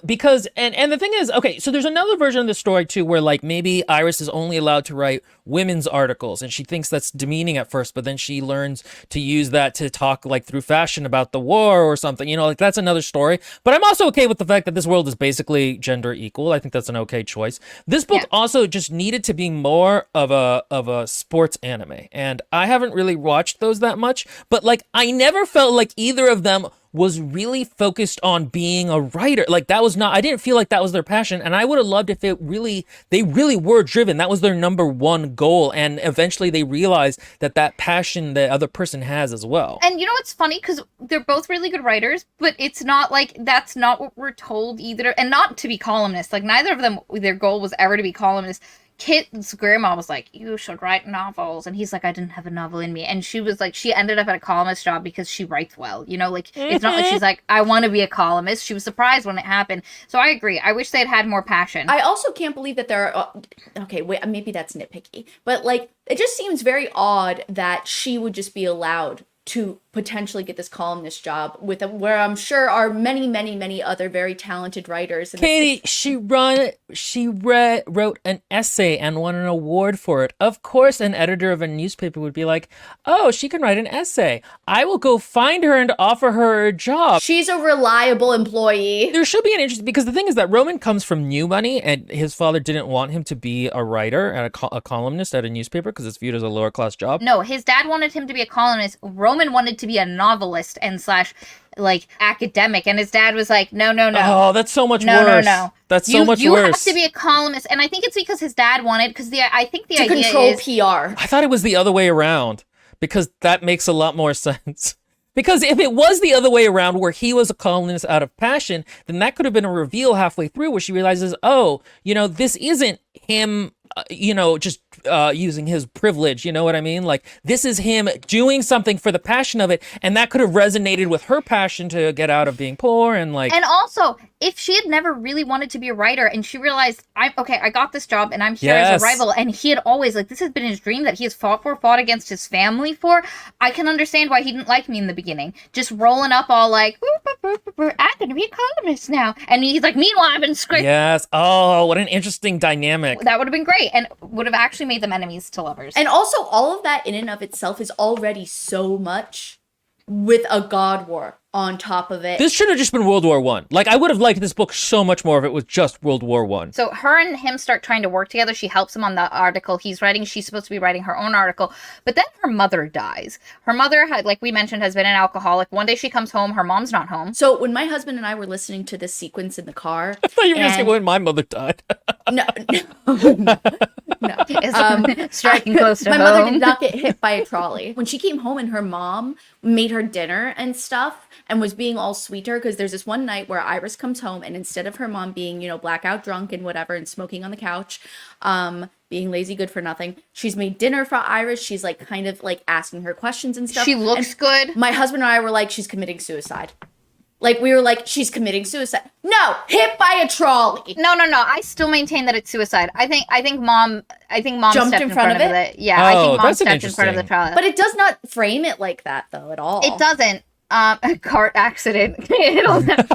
because and the thing is, okay, so there's another version of the story too where like maybe Iris is only allowed to write women's articles and she thinks that's demeaning at first, but then she learns to use that to talk like through fashion about the war or something. You know, like that's another story. But I'm also okay with the fact that this world is basically gender equal. I think that's an okay choice. This book also just needed to be more of a sports anime, and I haven't really watched those that much, but like I never felt like either of them was really focused on being a writer. Like that was not, I didn't feel like that was their passion, and I would have loved if they really were driven. That was their number one goal, and eventually they realized that passion the other person has as well. And you know what's funny? Because they're both really good writers, but it's not like that's not what we're told either. And not to be columnists. Like neither of them, their goal was ever to be columnists. Kit's grandma was like, you should write novels. And he's like, I didn't have a novel in me. And she was like, she ended up at a columnist job because she writes well. You know, like, it's not like she's like, I want to be a columnist. She was surprised when it happened. So I agree. I wish they'd had more passion. I also can't believe that there are, okay, wait, maybe that's nitpicky, but like, it just seems very odd that she would just be allowed to potentially get this columnist job with where I'm sure are many, many, many other very talented writers. Katie, she wrote an essay and won an award for it. Of course, an editor of a newspaper would be like, oh, she can write an essay. I will go find her and offer her a job. She's a reliable employee. There should be an interest, because the thing is that Roman comes from New Money, and his father didn't want him to be a writer and a columnist at a newspaper because it's viewed as a lower class job. No, his dad wanted him to be a columnist. Roman wanted to be a novelist and / like academic, and his dad was like, no. Oh, that's so much worse. No. That's so much you worse. You have to be a columnist, and I think it's because his dad wanted, because I think the idea control is PR. I thought it was the other way around, because that makes a lot more sense. Because if it was the other way around, where he was a columnist out of passion, then that could have been a reveal halfway through where she realizes, oh, this isn't him, just using his privilege, you know what I mean? Like, this is him doing something for the passion of it, and that could have resonated with her passion to get out of being poor and like... And also, if she had never really wanted to be a writer and she realized, I got this job and I'm here as a rival, and he had always, like, this has been his dream that he has fought against his family for, I can understand why he didn't like me in the beginning. Just rolling up all like, I'm gonna be a columnist now. And he's like, meanwhile, I've been scraping. Yes. Oh, what an interesting dynamic. That would have been great, and would have actually made them enemies to lovers. And also, all of that in and of itself is already so much with a god war on top of it. This should have just been World War One. Like, I would have liked this book so much more if it was just World War One. So her and him start trying to work together. She helps him on the article he's writing. She's supposed to be writing her own article. But then her mother dies. Her mother, had, like we mentioned, has been an alcoholic. One day she comes home. Her mom's not home. So when my husband and I were listening to this sequence in the car, I thought you were going to say and- when my mother died. no, no. It's striking close to my home. mother did not get hit by a trolley. When she came home and her mom made her dinner and stuff and was being all sweeter, because there's this one night where Iris comes home and instead of her mom being, blackout drunk and whatever and smoking on the couch, being lazy good for nothing, she's made dinner for Iris. She's like kind of like asking her questions and stuff. She looks And good. My husband and I were like, she's committing suicide. Like, we were like, she's committing suicide. No, hit by a trolley. No. I still maintain that it's suicide. I think mom Jumped stepped in front of it. Yeah, I Oh, think mom that's an stepped in front of the interesting- trial. But it does not frame it like that, though, at all. It doesn't. A cart accident. It'll never.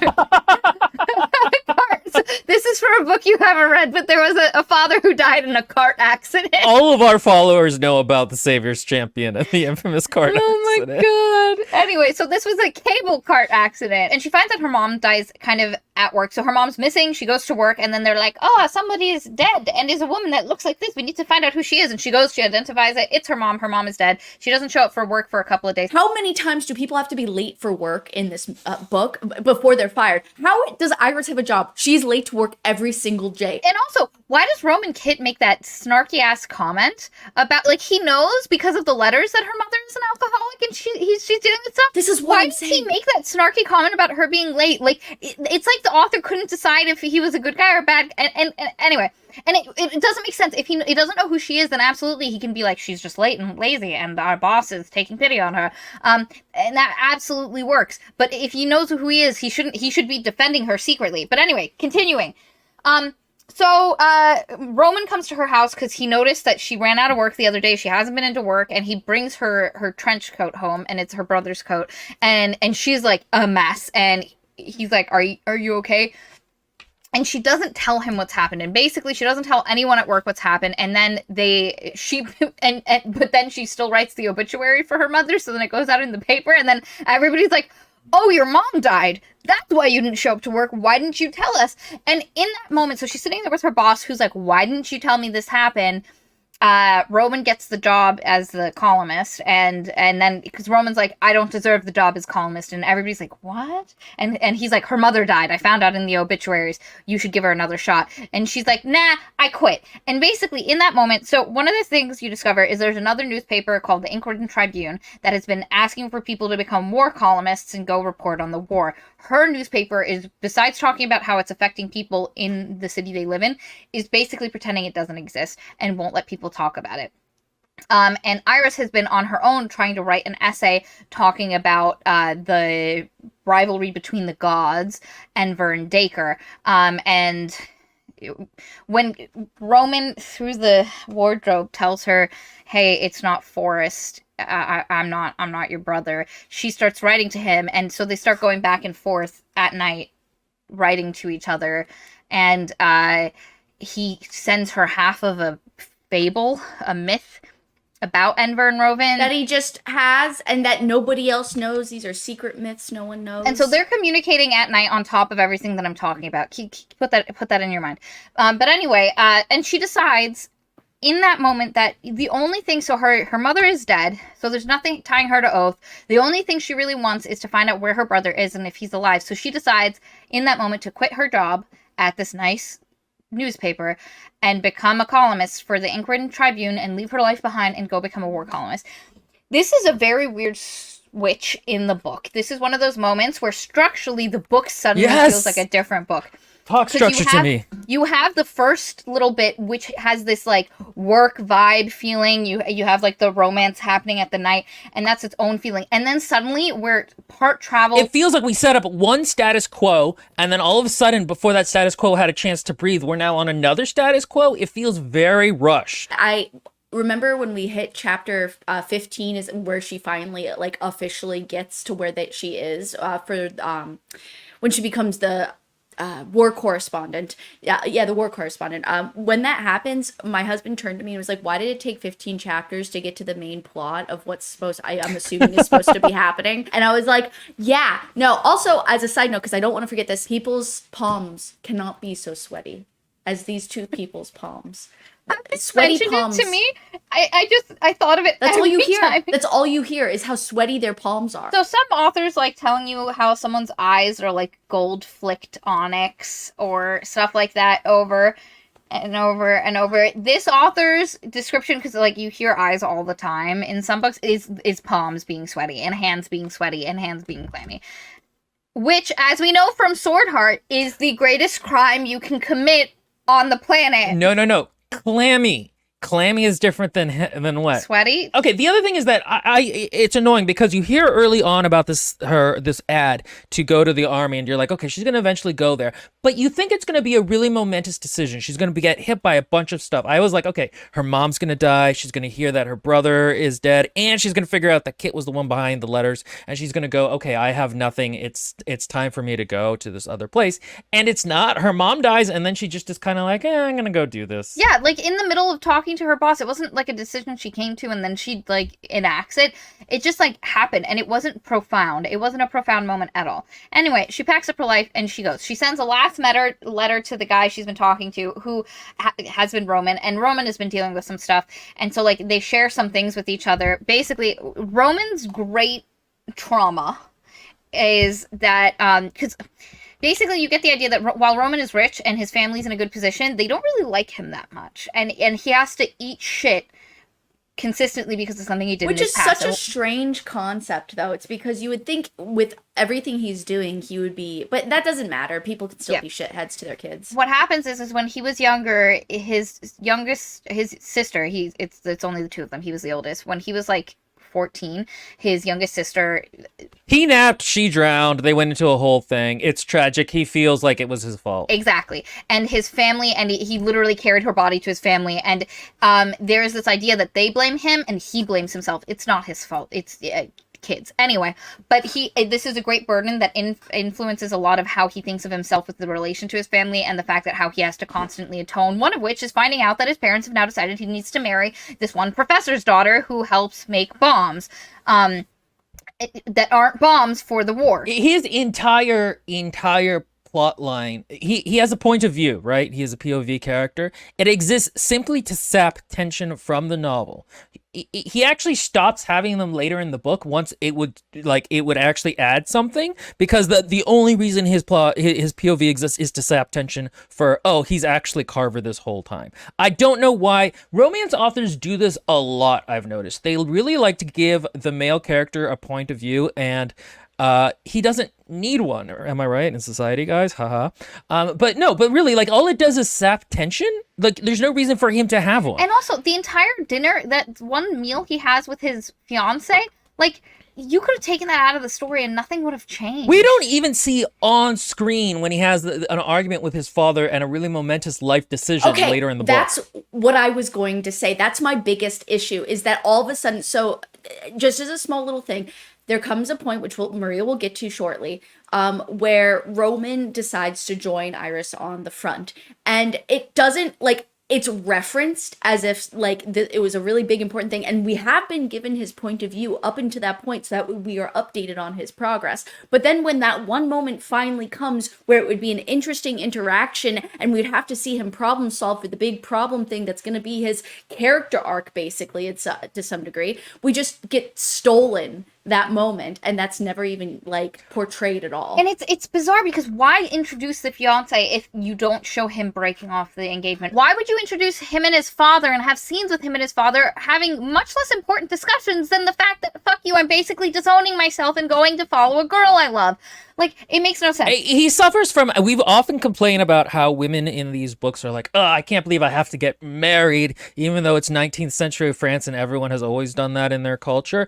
Carts. This is from a book you haven't read, but there was a father who died in a cart accident. All of our followers know about the Savior's Champion and the infamous cart accident. God. Anyway, so this was a cable cart accident. And she finds out her mom dies kind of at work. So her mom's missing. She goes to work and then they're like, oh, somebody is dead and is a woman that looks like this. We need to find out who she is. And she goes, she identifies it. It's her mom. Her mom is dead. She doesn't show up for work for a couple of days. How many times do people have to be late for work in this book before they're fired? How does Iris have a job? She's late to work every single day. And also, why does Roman Kit make that snarky ass comment about, like, he knows because of the letters that her mother is an alcoholic and she's dealing with stuff? This is what Why I'm does he saying. make that snarky comment about her being late? Like, it's like the author couldn't decide if he was a good guy or bad. And anyway, and it doesn't make sense. If he doesn't know who she is, then absolutely he can be like, she's just late and lazy, and our boss is taking pity on her. And that absolutely works. But if he knows who he is, he should be defending her secretly. But anyway, continuing. So Roman comes to her house because he noticed that she ran out of work the other day. She hasn't been into work, and he brings her trench coat home, and it's her brother's coat, and she's like a mess, and he's like, are you okay? And she doesn't tell him what's happened, and basically she doesn't tell anyone at work what's happened. And then but then she still writes the obituary for her mother, so then it goes out in the paper, and then everybody's like, oh, your mom died. That's why you didn't show up to work. Why didn't you tell us? And in that moment, so she's sitting there with her boss, who's like, why didn't you tell me this happened? Roman gets the job as the columnist, and then because Roman's like, I don't deserve the job as columnist, and everybody's like, what? And he's like, her mother died. I found out in the obituaries. You should give her another shot. And she's like, nah, I quit. And basically in that moment, so one of the things you discover is there's another newspaper called the Inquisition Tribune that has been asking for people to become war columnists and go report on the war. Her newspaper is, besides talking about how it's affecting people in the city they live in, is basically pretending it doesn't exist and won't let people talk about it. And Iris has been on her own trying to write an essay talking about the rivalry between the gods and Vern Dacre. And when Roman, through the wardrobe, tells her, hey, it's not Forrest, I'm not your brother, she starts writing to him, and so they start going back and forth at night, writing to each other, and he sends her half of a fable, a myth about Enver and Rovan That he just has and that nobody else knows. These are secret myths no one knows. and so they're communicating at night on top of everything that I'm talking about. Put that in your mind. But anyway, and she decides in that moment that the only thing, so her mother is dead, so there's nothing tying her to oath. The only thing she really wants is to find out where her brother is and if he's alive. So she decides in that moment to quit her job at this nice newspaper and become a columnist for the Inquisition Tribune and leave her life behind and go become a war columnist. This is a very weird switch in the book. This is one of those moments where structurally the book suddenly Yes! feels like a different book. Talk 'Cause structure to me. You have the first little bit, which has this like work vibe feeling. You have like the romance happening at the night, and that's its own feeling. And then suddenly we're part travel. It feels like we set up one status quo, and then all of a sudden, before that status quo had a chance to breathe, we're now on another status quo. It feels very rushed. I remember when we hit chapter 15 is where she finally like officially gets to where that she is for when she becomes the war correspondent. Yeah, the war correspondent. When that happens, my husband turned to me and was like, "Why did it take 15 chapters to get to the main plot of what's I'm assuming is supposed to be happening?" And I was like, "Yeah, no." Also, as a side note, because I don't want to forget this, people's palms cannot be so sweaty as these two people's palms. Sweaty Mentioned palms. it to me. I thought of it. That's all you every hear. time. That's all you hear is how sweaty their palms are. So some authors like telling you how someone's eyes are like gold flicked onyx or stuff like that over and over and over. This author's description, because like you hear eyes all the time in some books, is palms being sweaty and hands being sweaty and hands being clammy. Which, as we know from Sword Heart, is the greatest crime you can commit on the planet. No. Clammy. Clammy is different than what? Sweaty? Okay, the other thing is that it's annoying because you hear early on about this ad to go to the army, and you're like, okay, she's gonna eventually go there, but you think it's gonna be a really momentous decision. She's gonna get hit by a bunch of stuff. I was like, okay, her mom's gonna die. She's gonna hear that her brother is dead, and she's gonna figure out that Kit was the one behind the letters, and she's gonna go, okay, I have nothing. It's time for me to go to this other place, and it's not. Her mom dies, and then she just is kind of like, I'm gonna go do this. Yeah, like in the middle of talking to her boss, it wasn't like a decision she came to and then she like enacts it. It just like happened, and it wasn't profound. It wasn't a profound moment at all. Anyway, she packs up her life and she goes. She sends a last letter to the guy she's been talking to, who has been Roman, and Roman has been dealing with some stuff. And so like they share some things with each other. Basically, Roman's great trauma is that because basically you get the idea that while Roman is rich and his family's in a good position, they don't really like him that much, and he has to eat shit consistently because of something he did Which in his is past. such a strange concept, though. It's because you would think with everything he's doing, he would be, but that doesn't matter. People can still be shitheads to their kids. What happens is when he was younger, his sister, it's only the two of them. He was the oldest. When he was like 14, his youngest sister, He napped, she drowned, they went into a whole thing. It's tragic. He feels like it was his fault. exactly, and his family, and he literally carried her body to his family, and there is this idea that they blame him and he blames himself. It's not his fault. It's kids anyway, but this is a great burden that influences a lot of how he thinks of himself with the relation to his family, and the fact that how he has to constantly atone, one of which is finding out that his parents have now decided he needs to marry this one professor's daughter who helps make bombs that aren't bombs for the war. His entire plot line, he has a point of view, right? He is a POV character. It exists simply to sap tension from the novel. He actually stops having them later in the book once it would actually add something, because the only reason his POV exists is to sap tension for, oh, he's actually Carver this whole time. I don't know why. Romance authors do this a lot, I've noticed. They really like to give the male character a point of view, and he doesn't need one. Am I right in society, guys? Haha. But really, like, all it does is sap tension. Like, there's no reason for him to have one. And also, the entire dinner, that one meal he has with his fiance, like, you could have taken that out of the story and nothing would have changed. We don't even see on screen when he has an argument with his father and a really momentous life decision later in the book. That's what I was going to say. That's my biggest issue, is that all of a sudden, so just as a small little thing, there comes a point, which Maria will get to shortly, where Roman decides to join Iris on the front. And it doesn't, like, it's referenced as if, like, it was a really big, important thing. And we have been given his point of view up until that point so that we are updated on his progress. But then when that one moment finally comes where it would be an interesting interaction and we'd have to see him problem solve for the big problem thing that's going to be his character arc, basically, it's to some degree, we just get stolen that moment, and that's never even like portrayed at all. And it's bizarre, because why introduce the fiance if you don't show him breaking off the engagement? Why would you introduce him and his father and have scenes with him and his father having much less important discussions than the fact that, fuck you, I'm basically disowning myself and going to follow a girl I love? Like, it makes no sense. He suffers from, we've often complained about how women in these books are like, oh, I can't believe I have to get married, even though it's 19th century France and everyone has always done that in their culture.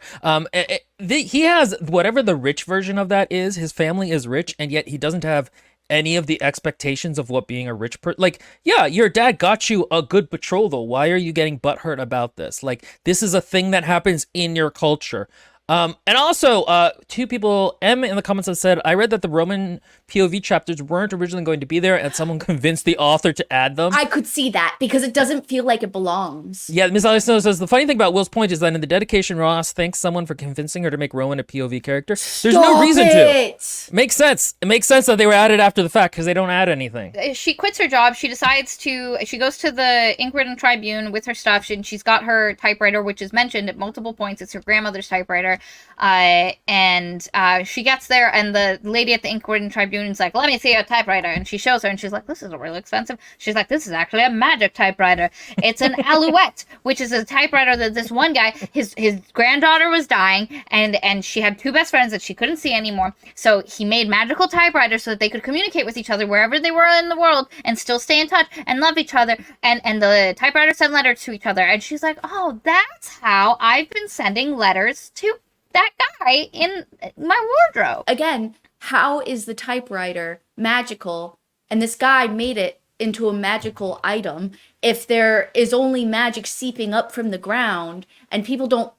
He has whatever the rich version of that is. His family is rich, and yet he doesn't have any of the expectations of what being a rich person. Like, yeah, your dad got you a good betrothal. Why are you getting butthurt about this? Like, this is a thing that happens in your culture. And also, two people, M in the comments have said, I read that the Roman POV chapters weren't originally going to be there, and someone convinced the author to add them. I could see that because it doesn't feel like it belongs. Yeah, Miss Alice Snow says, the funny thing about Will's point is that in the dedication, Ross thanks someone for convincing her to make Rowan a POV character. There's no reason to. Makes sense. It makes sense that they were added after the fact because they don't add anything. She quits her job. She goes to the Ink-Written Tribune with her stuff, and she's got her typewriter, which is mentioned at multiple points. It's her grandmother's typewriter. And she gets there, and the lady at the Ink-Written Tribune is like, let me see your typewriter. And she shows her, and she's like, this is really expensive. She's like, this is actually a magic typewriter. It's an Alouette, which is a typewriter that this one guy, his granddaughter was dying, and she had two best friends that she couldn't see anymore. So he made magical typewriters so that they could communicate with each other wherever they were in the world and still stay in touch and love each other. And the typewriter sent letters to each other. And she's like, oh, that's how I've been sending letters to that guy in my wardrobe. Again, how is the typewriter magical and this guy made it into a magical item if there is only magic seeping up from the ground and people don't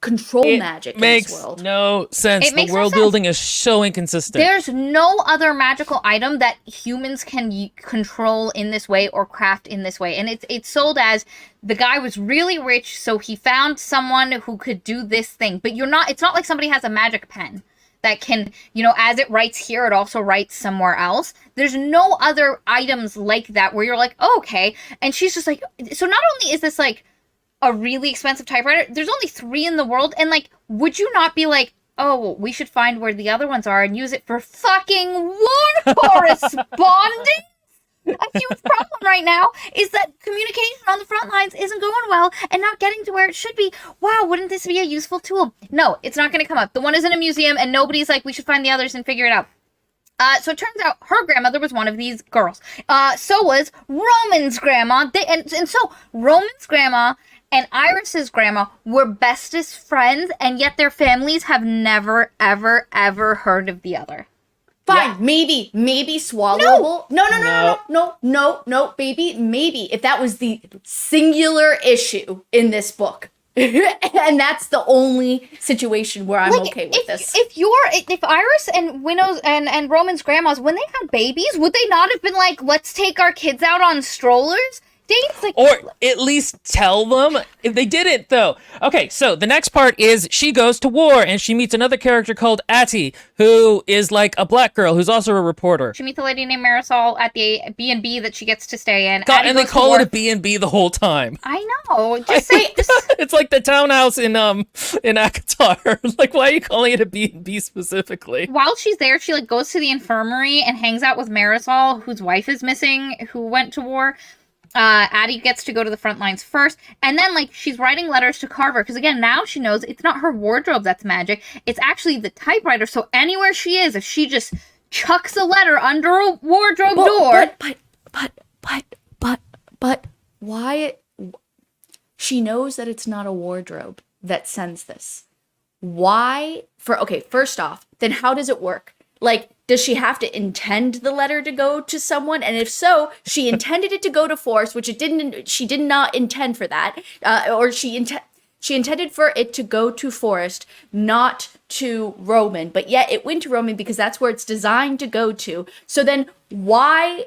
control magic in this world? Makes no sense. It makes the no world sense. building is so inconsistent. There's no other magical item that humans can control in this way or craft in this way. And it's sold as the guy was really rich, so he found someone who could do this thing. But it's not like somebody has a magic pen that can, as it writes here, it also writes somewhere else. There's no other items like that where you're like, oh, okay. And she's just like, so not only is this like a really expensive typewriter, there's only 3 in the world. And would you not be like, oh, we should find where the other ones are and use it for fucking war corresponding? A huge problem right now is that communication on the front lines isn't going well and not getting to where it should be. Wow, wouldn't this be a useful tool? No, it's not going to come up. The one is in a museum and nobody's like, we should find the others and figure it out. So it turns out her grandmother was one of these girls. So was Roman's grandma. And so Roman's grandma and Iris's grandma were bestest friends, and yet their families have never, ever, ever heard of the other. Fine, maybe swallowable. No, baby, maybe if that was the singular issue in this book, and that's the only situation where I'm okay with this. If Iris and Winnows and Roman's grandmas, when they had babies, would they not have been like, let's take our kids out on strollers? Or at least tell them if they didn't, though. Okay, so the next part is she goes to war and she meets another character called Atty, who is like a black girl who's also a reporter. She meets a lady named Marisol at the B&B that she gets to stay in. God, and they call it a B&B the whole time. I know. Just say, it's like the townhouse in ACOTAR. Like, why are you calling it a B&B specifically? While she's there, she goes to the infirmary and hangs out with Marisol, whose wife is missing, who went to war. Addie gets to go to the front lines first, and then she's writing letters to Carver because again now she knows it's not her wardrobe that's magic, it's actually the typewriter. So anywhere she is, if she just chucks a letter under a wardrobe door, but why? She knows that it's not a wardrobe that sends this. Why? First off, then how does it work? Does she have to intend the letter to go to someone? And if so, she intended it to go to Forrest, which she did not intend for that. Or she intended for it to go to Forrest, not to Roman. But yet it went to Roman because that's where it's designed to go to. So then why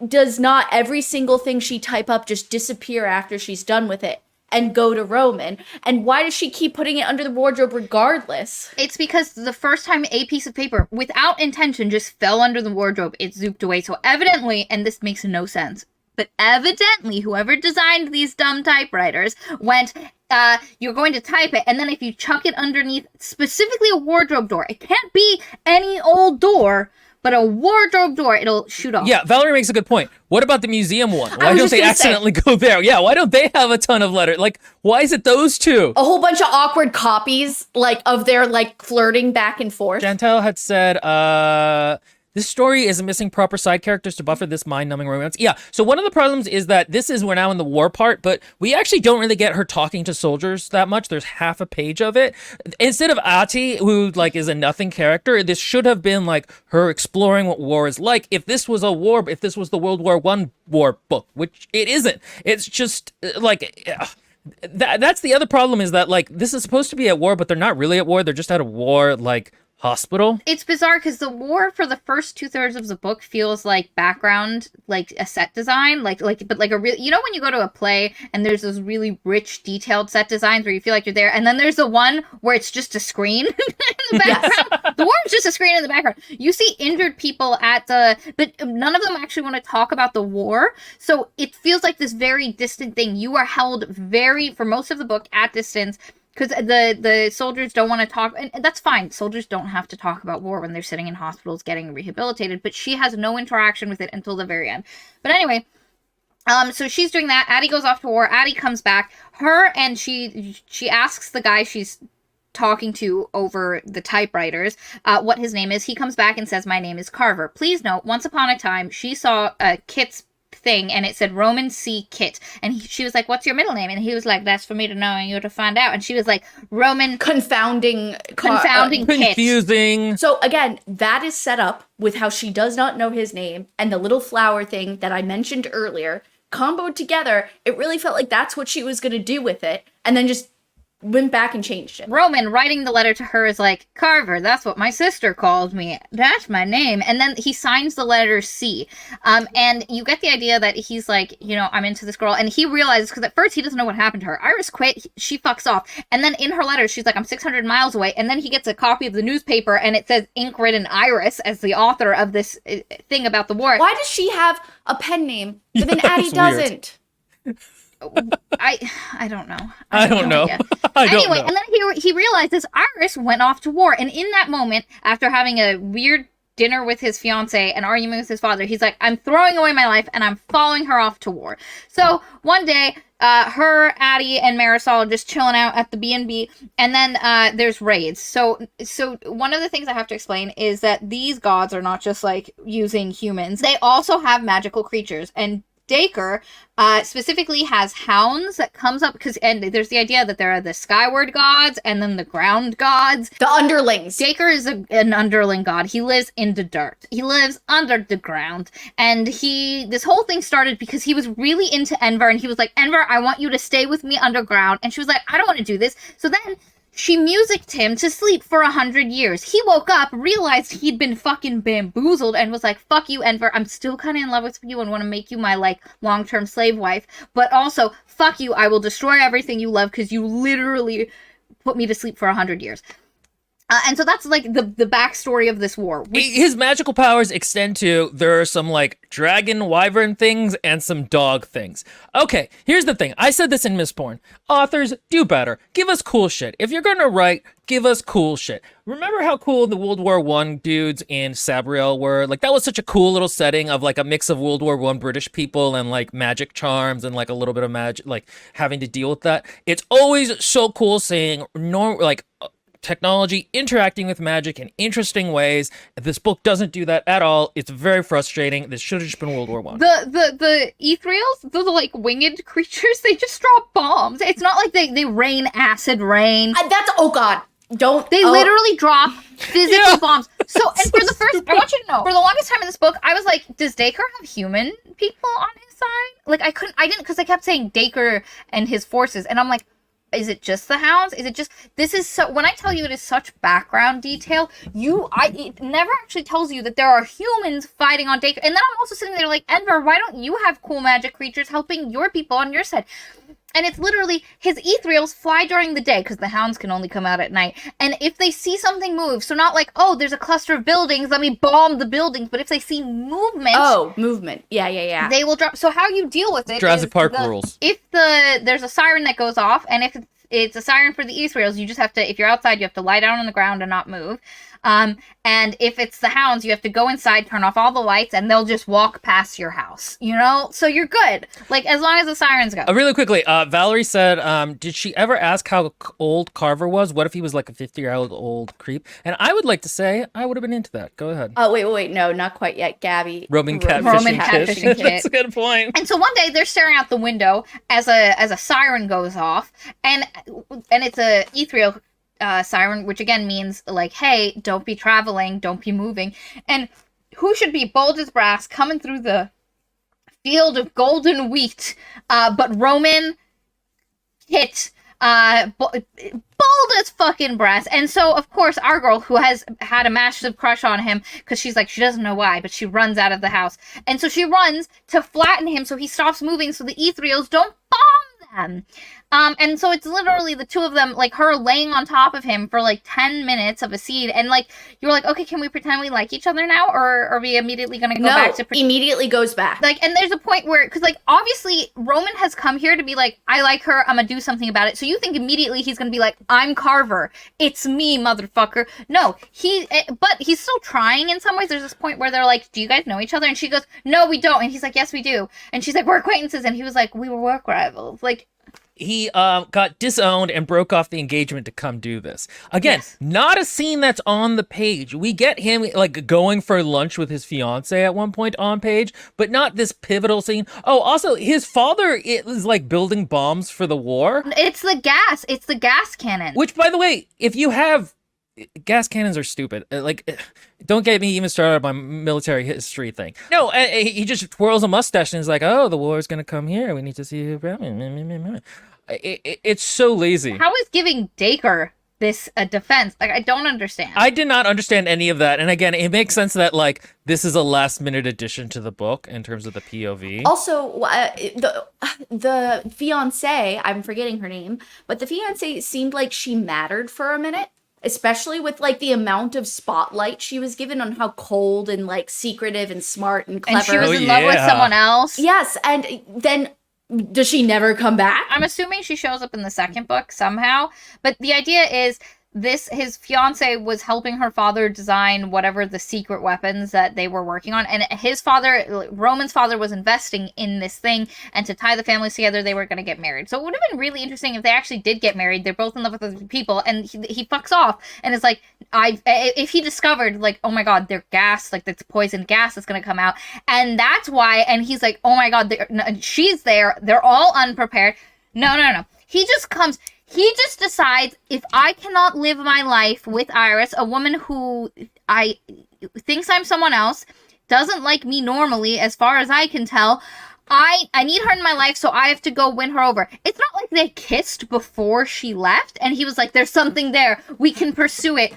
does not every single thing she type up just disappear after she's done with it and go to Roman? And why does she keep putting it under the wardrobe regardless? It's because the first time a piece of paper, without intention, just fell under the wardrobe, it zooped away. So evidently, and this makes no sense, but evidently whoever designed these dumb typewriters went, you're going to type it, and then if you chuck it underneath specifically a wardrobe door, it can't be any old door, but a wardrobe door, it'll shoot off. Yeah, Valerie makes a good point. What about the museum one? Why don't they accidentally go there? Yeah, why don't they have a ton of letters? Why is it those two? A whole bunch of awkward copies, of their, flirting back and forth. Chantel had said, this story is missing proper side characters to buffer this mind-numbing romance. Yeah, so one of the problems is that we're now in the war part, but we actually don't really get her talking to soldiers that much. There's half a page of it. Instead of Ati, who is a nothing character, this should have been her exploring what war is like. If this was if this was the World War I war book, which it isn't. It's just That's the other problem, is that like this is supposed to be at war, but they're not really at war. They're just at a war like hospital. It's bizarre because the war for the first 2/3 of the book feels like background, like a set design, but like a real, you know, when you go to a play and there's those really rich, detailed set designs where you feel like you're there, and then there's the one where it's just a screen in the background. The war is just a screen in the background. You see injured people but none of them actually want to talk about the war, so it feels like this very distant thing. You are held for most of the book at distance, because the soldiers don't want to talk, and that's fine. Soldiers don't have to talk about war when they're sitting in hospitals getting rehabilitated, but she has no interaction with it until the very end. But anyway, so she's doing that. Addie goes off to war. Addie comes back. She asks the guy she's talking to over the typewriters what his name is. He comes back and says, "My name is Carver. Please note, once upon a time, she saw Kit's thing and it said Roman C. Kit, and she was like, what's your middle name?" And he was like, that's for me to know and you to find out. And she was like, Roman Confounding Kit. Confusing. So again, that is set up with how she does not know his name and the little flower thing that I mentioned earlier. Comboed together, it really felt like that's what she was going to do with it, and then just went back and changed it. Roman writing the letter to her is like, Carver, that's what my sister called me. That's my name. And then he signs the letter C. And you get the idea that he's like, you know, I'm into this girl. And he realizes, because at first he doesn't know what happened to her. Iris quit. She fucks off. And then in her letter, she's like, I'm 600 miles away. And then he gets a copy of the newspaper and it says ink written Iris as the author of this thing about the war. Why does she have a pen name, but then Addie doesn't? I don't know. I don't know. Anyway, and then he realizes Iris went off to war, and in that moment, after having a weird dinner with his fiance and arguing with his father, he's like, I'm throwing away my life and I'm following her off to war. So one day, her, Addie, and Marisol are just chilling out at the B&B, and then there's raids. So one of the things I have to explain is that these gods are not just like using humans; they also have magical creatures, and Dacre specifically has hounds that comes up and there's the idea that there are the skyward gods and then the ground gods. The underlings. Dacre is an underling god. He lives in the dirt. He lives under the ground. And this whole thing started because he was really into Enver, and he was like, Enver, I want you to stay with me underground. And she was like, I don't want to do this. So then she musicked him to sleep for 100 years. He woke up, realized he'd been fucking bamboozled, and was like, fuck you, Enver. I'm still kind of in love with you and want to make you my, like, long-term slave wife. But also, fuck you, I will destroy everything you love because you literally put me to sleep for 100 years. And so that's, like, the backstory of this war. His magical powers extend to, there are some, like, dragon, wyvern things and some dog things. Okay, here's the thing. I said this in Mistborn. Authors, do better. Give us cool shit. If you're gonna write, give us cool shit. Remember how cool the World War I dudes in Sabriel were? Like, that was such a cool little setting of, like, a mix of World War I British people and, like, magic charms and, like, a little bit of magic, like, having to deal with that. It's always so cool seeing, technology interacting with magic in interesting ways. This book doesn't do that at all. It's very frustrating. This should have just been World War I. The Ethereals, the like winged creatures, they just drop bombs. It's not like they rain acid rain. Oh god. They literally drop physical bombs. So, and for the first, I want you to know, for the longest time in this book, I was like, does Dacre have human people on his side? Like, I didn't, because I kept saying Dacre and his forces, and I'm like, is it just the hounds? Is it just, this is so, when I tell you it is such background detail, it never actually tells you that there are humans fighting on Dacre. And then I'm also sitting there like, Enver, why don't you have cool magic creatures helping your people on your side? And it's literally, his Ethereals fly during the day, because the hounds can only come out at night. And if they see something move, so not like, oh, there's a cluster of buildings, let me bomb the buildings, but if they see movement. Oh, movement. Yeah. They will drop. So how you deal with it Jurassic Park rules. If there's a siren that goes off, and if it's a siren for the Ethereals, you just have to, if you're outside, you have to lie down on the ground and not move. And if it's the hounds, you have to go inside, turn off all the lights, and they'll just walk past your house, you know? So you're good. Like, as long as the sirens go. Really quickly, Valerie said, did she ever ask how old Carver was? What if he was like a 50-year-old creep? And I would like to say, I would have been into that. Go ahead. Oh, wait, no, not quite yet. Gabby. Roman catfishing catfishing kit. That's a good point. And so one day, they're staring out the window as a siren goes off, and it's a Ethereal siren, which again means like, hey, don't be traveling, don't be moving. And who should be bold as brass coming through the field of golden wheat but Roman Kit, bald as fucking brass. And so, of course, our girl, who has had a massive crush on him, because she's like, she doesn't know why, but she runs out of the house. And so she runs to flatten him so he stops moving so the Ethereals don't bomb them. And so it's literally the two of them, like her laying on top of him for like 10 minutes of a scene. And like, you're like, okay, can we pretend we like each other now? Or are we immediately going to go back to immediately goes back. Like, and there's a point where, because like, obviously Roman has come here to be like, I like her, I'm gonna do something about it. So you think immediately he's gonna be like, I'm Carver. It's me, motherfucker. No, but he's still trying in some ways. There's this point where they're like, do you guys know each other? And she goes, no, we don't. And he's like, yes, we do. And she's like, we're acquaintances. And he was like, we were work rivals. Like, he got disowned and broke off the engagement to come do this. Again, Yes. not a scene that's on the page. We get him like going for lunch with his fiance at one point on page, but not this pivotal scene. Oh, also his father is like building bombs for the war. it's the gas. It's the gas cannon. Which, by the way, if you have gas cannons are stupid. Don't get me even started on my military history thing. No, he just twirls a mustache and is like, "Oh, the war is gonna come here. We need to see who." It's so lazy. How is giving Dacre this a defense? Like, I don't understand. I did not understand any of that. And again, it makes sense that like this is a last minute addition to the book in terms of the POV. Also, the fiance, I'm forgetting her name, but the fiance seemed like she mattered for a minute, especially with like the amount of spotlight she was given on how cold and like secretive and smart and clever. And she was in love with someone else. Yes, and then does she never come back? I'm assuming she shows up in the second book somehow. But the idea is his fiance was helping her father design whatever the secret weapons that they were working on. And his father, Roman's father, was investing in this thing. And to tie the families together, they were going to get married. So it would have been really interesting if they actually did get married. They're both in love with other people. And he fucks off. And it's like, if he discovered, like, oh my God, they're gas, like, that's poison gas that's going to come out. And that's why, and he's like, oh my God, she's there. They're all unprepared. No. He just comes. He just decides, if I cannot live my life with Iris, a woman who thinks I'm someone else, doesn't like me normally, as far as I can tell, I need her in my life, so I have to go win her over. It's not like they kissed before she left, and he was like, there's something there, we can pursue it.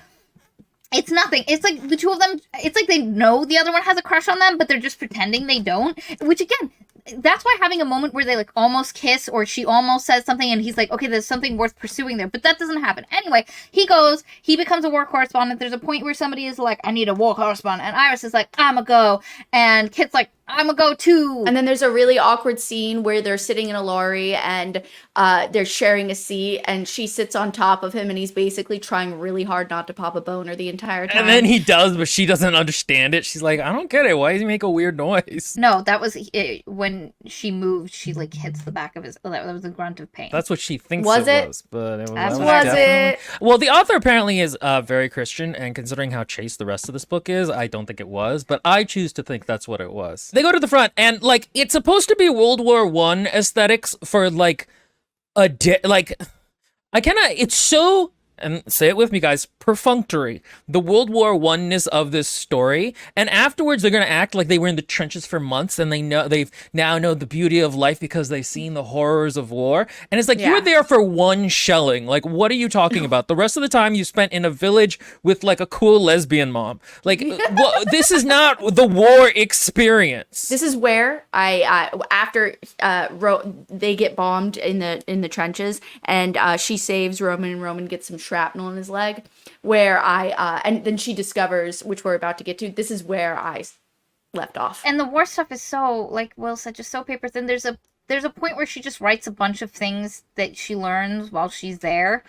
It's nothing. It's like the two of them, it's like they know the other one has a crush on them, but they're just pretending they don't. Which, again, that's why having a moment where they like almost kiss or she almost says something and he's like, okay, there's something worth pursuing there. But that doesn't happen. Anyway, he becomes a war correspondent. There's a point where somebody is like, I need a war correspondent. And Iris is like, I'm a go. And Kit's like, I'm a go too. And then there's a really awkward scene where they're sitting in a lorry and they're sharing a seat and she sits on top of him and he's basically trying really hard not to pop a boner the entire time. And then he does, but she doesn't understand it. She's like, I don't get it. Why does he make a weird noise? No, that was when she moved, she like hits the back of his, that was a grunt of pain. That's what she thinks Was it it? was. But Was it? Well, the author apparently is very Christian, and considering how chaste the rest of this book is, I don't think it was, but I choose to think that's what it was. They go to the front, and like it's supposed to be World War I aesthetics for like it's so, and say it with me, guys, perfunctory. The World War I-ness of this story. And afterwards, they're going to act like they were in the trenches for months and they've now know the beauty of life because they've seen the horrors of war. And it's like, you were there for one shelling. Like, what are you talking about? The rest of the time you spent in a village with like a cool lesbian mom. Like, this is not the war experience. This is where after they get bombed in the trenches and she saves Roman and Roman gets some shrapnel in his leg, where and then she discovers, which we're about to get to, this is where I left off. And the war stuff is so, like Will said, just so paper thin. There's a point where she just writes a bunch of things that she learns while she's there.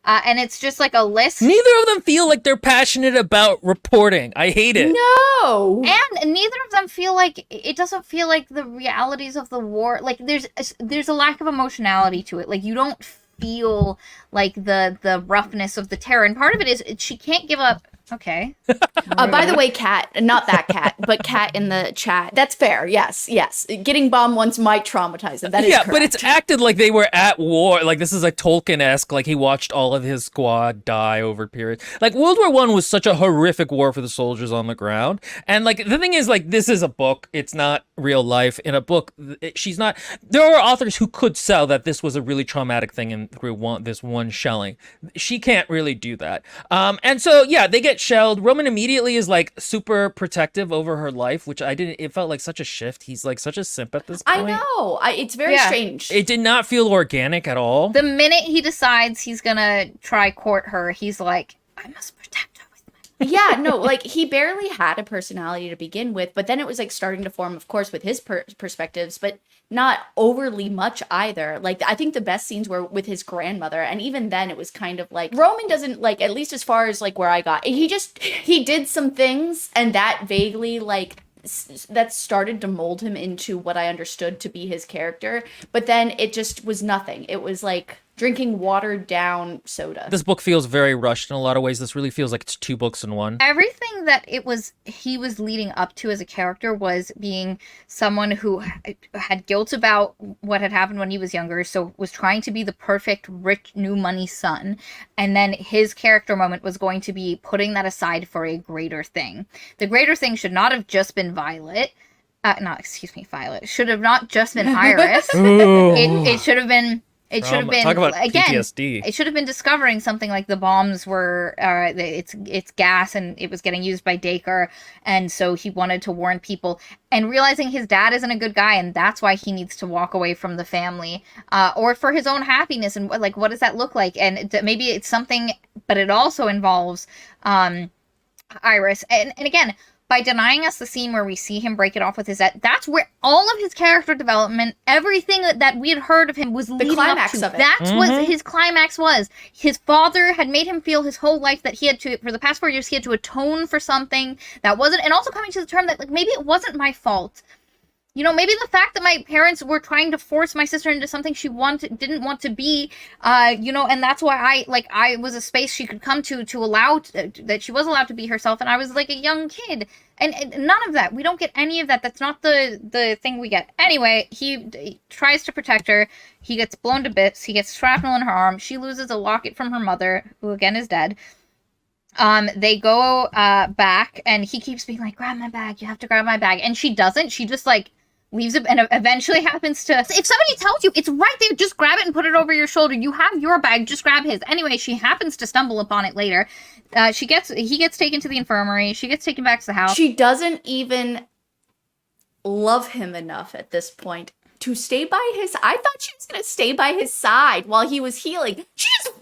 And it's just like a list. Neither of them feel like they're passionate about reporting. I hate it. No! And neither of them feel like, it doesn't feel like the realities of the war. Like, there's a lack of emotionality to it. Like, you don't feel like the roughness of the terror. And part of it is she can't give up Okay. By the way, Kat, not that Cat, but Cat in the chat. That's fair. Yes, yes. Getting bombed once might traumatize them. That is yeah, correct. but it's acted like they were at war. Like this is like Tolkien-esque. Like he watched all of his squad die over periods. Like World War One was such a horrific war for the soldiers on the ground. And like the thing is, like this is a book. It's not real life. In a book, she's not. There are authors who could sell that this was a really traumatic thing and through this one shelling. She can't really do that. And so yeah, they get shelled. Roman immediately is like super protective over her life, which I didn't. It felt like such a shift. He's like such a simp at this point. I know. It's very Yeah. strange. It did not feel organic at all. The minute he decides he's gonna try court her, he's like, I must protect her with my Yeah, no, like he barely had a personality to begin with, but then it was like starting to form, of course, with his perspectives, but not overly much either. Like I think the best scenes were with his grandmother, and even then it was kind of like Roman doesn't like, at least as far as like where I got, he did some things, and that vaguely like that started to mold him into what I understood to be his character, but then it just was nothing. It was like drinking watered down soda. This book feels very rushed in a lot of ways. This really feels like it's 2 books in one. Everything that he was leading up to as a character was being someone who had guilt about what had happened when he was younger, so was trying to be the perfect rich new money son, and then his character moment was going to be putting that aside for a greater thing. The greater thing should not have just been Violet. Violet. Should have not just been Iris. It should have been. It should have been, Talk about again, PTSD. It should have been discovering something like the bombs were, it's gas and it was getting used by Dacre, and so he wanted to warn people, and realizing his dad isn't a good guy, and that's why he needs to walk away from the family, or for his own happiness, and like, what does that look like? And maybe it's something, but it also involves Iris, and again, by denying us the scene where we see him break it off with his dad, that's where all of his character development, everything that we had heard of him was leading climax up to. of it. That's what his climax was. His father had made him feel his whole life that he had to, for the past 4 years, he had to atone for something that wasn't, and also coming to the term that like maybe it wasn't my fault. You know, maybe the fact that my parents were trying to force my sister into something she didn't want to be, and that's why I was a space she could come to allow that she was allowed to be herself, and I was like a young kid, and none of that. We don't get any of that. That's not the thing we get. Anyway, he tries to protect her. He gets blown to bits. He gets shrapnel in her arm. She loses a locket from her mother, who again is dead. They go back, and he keeps being like, grab my bag, you have to grab my bag, and she doesn't. She just like leaves it, and eventually happens to, if somebody tells you it's right there, just grab it and put it over your shoulder. You have your bag, just grab his. Anyway, she happens to stumble upon it later. He gets taken to the infirmary. She gets taken back to the house. She doesn't even love him enough at this point to stay by his. I thought she was gonna stay by his side while he was healing. She just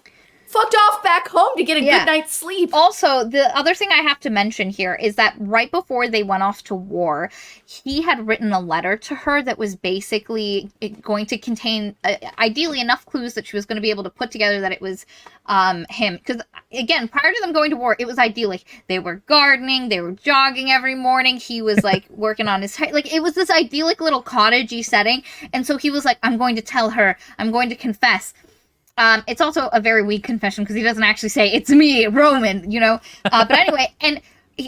fucked off back home to get a good night's sleep. Also, the other thing I have to mention here is that right before they went off to war, he had written a letter to her that was basically going to contain, ideally, enough clues that she was going to be able to put together that it was him. Because, again, prior to them going to war, it was idyllic. They were gardening, they were jogging every morning, he was, like, working on his... Like, it was this idyllic little cottagey setting, and so he was like, I'm going to tell her, I'm going to confess. It's also a very weak confession because he doesn't actually say, it's me, Roman, you know? But anyway, and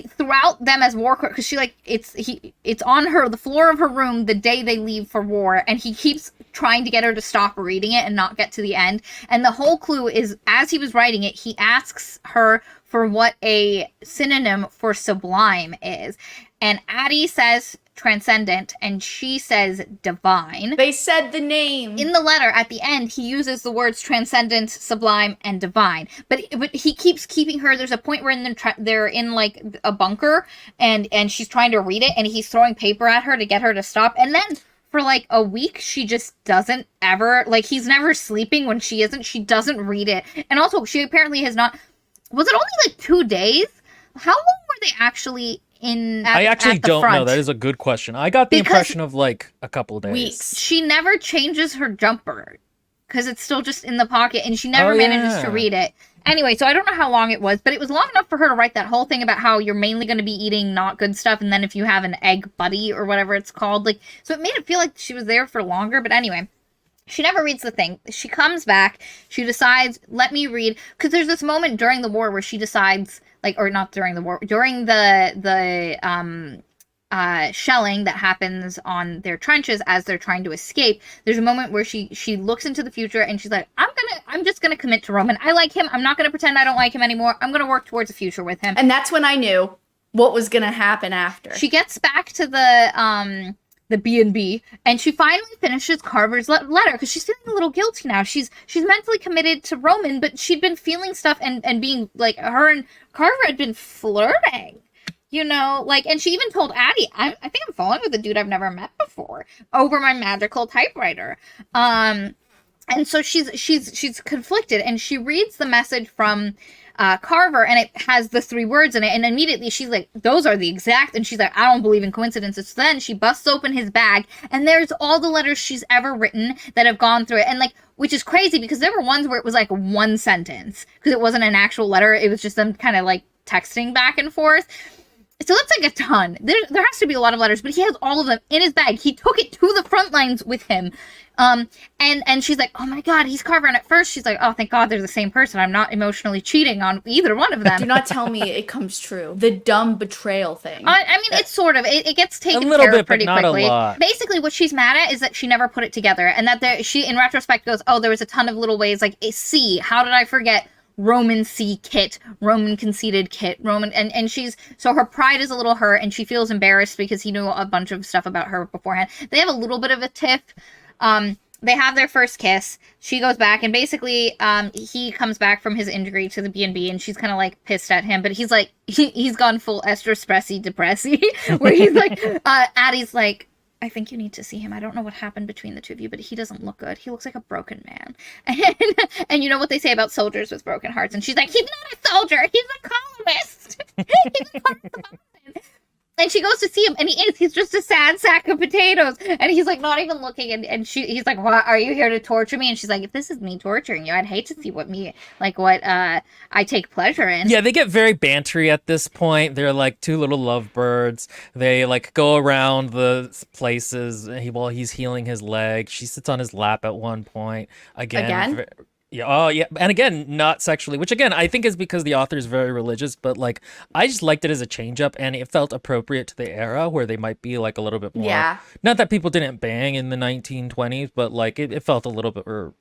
throughout them as war, because she like, it's on the floor of her room the day they leave for war, and he keeps trying to get her to stop reading it and not get to the end. And the whole clue is, as he was writing it, he asks her for what a synonym for sublime is. And Addie says transcendent, and she says divine. They said the name. In the letter, at the end, he uses the words transcendent, sublime, and divine. But he keeps keeping her. There's a point where they're in like a bunker, and she's trying to read it, and he's throwing paper at her to get her to stop. And then for like a week, she just doesn't ever, like, he's never sleeping when she isn't. She doesn't read it. And also, she apparently has not. Was it only like 2 days? How long were they actually I actually don't know. That is a good question. I got the impression of like a couple of days. Weeks. She never changes her jumper because it's still just in the pocket, and she never manages to read it. Anyway, so I don't know how long it was, but it was long enough for her to write that whole thing about how you're mainly going to be eating not good stuff, and then if you have an egg buddy or whatever it's called, like, so it made it feel like she was there for longer. But anyway, she never reads the thing. She comes back. She decides, let me read, because there's this moment during the war where she decides, like, or not during the war, during the shelling that happens on their trenches as they're trying to escape. There's a moment where she looks into the future and she's like, I'm just gonna commit to Roman. I like him. I'm not gonna pretend I don't like him anymore. I'm gonna work towards a future with him. And that's when I knew what was gonna happen after. She gets back to the B&B, and she finally finishes Carver's letter because she's feeling a little guilty now. She's mentally committed to Roman, but she'd been feeling stuff and being like, her and Carver had been flirting. You know, like, and she even told Addie, I think I'm falling with a dude I've never met before over my magical typewriter. And so she's conflicted, and she reads the message from Carver, and it has the 3 words in it, and immediately she's like, those are the exact, and she's like, I don't believe in coincidences. So then she busts open his bag, and there's all the letters she's ever written that have gone through it, and like, which is crazy because there were ones where it was like 1 sentence because it wasn't an actual letter. It was just them kind of like texting back and forth. So that's like a ton. There has to be a lot of letters, but he has all of them in his bag. He took it to the front lines with him. And she's like, oh my God, he's Carver. And at first she's like, oh, thank God they're the same person. I'm not emotionally cheating on either one of them. Do not tell me it comes true. The dumb betrayal thing. I mean, it's sort of. It gets taken A little care bit, of pretty but not quickly. a lot. Basically, what she's mad at is that she never put it together. And that she, in retrospect, goes, oh, there was a ton of little ways. Like, C, how did I forget? Roman C Kit, Roman conceited Kit, Roman, and she's, so her pride is a little hurt, and she feels embarrassed because he knew a bunch of stuff about her beforehand. They have a little bit of a tiff. They have their first kiss. She goes back, and basically, he comes back from his injury to the B&B, and she's kind of like pissed at him, but he's like, he's gone full Esther Spressy Depressy, where he's like, Addie's like, I think you need to see him. I don't know what happened between the two of you, but he doesn't look good. He looks like a broken man. And you know what they say about soldiers with broken hearts? And she's like, he's not a soldier. He's a columnist. He's a correspondent. And she goes to see him, and he's just a sad sack of potatoes. And he's like, not even looking. And he's like, what, are you here to torture me? And she's like, if this is me torturing you, I'd hate to see what I take pleasure in. Yeah, they get very bantery at this point. They're like 2 little lovebirds. They like go around the places while he's healing his leg. She sits on his lap at one point. Again? Yeah. Oh, yeah. And again, not sexually, which again, I think is because the author is very religious, but like, I just liked it as a change up, and it felt appropriate to the era where they might be like a little bit more. Yeah. Not that people didn't bang in the 1920s, but like it felt a little bit, or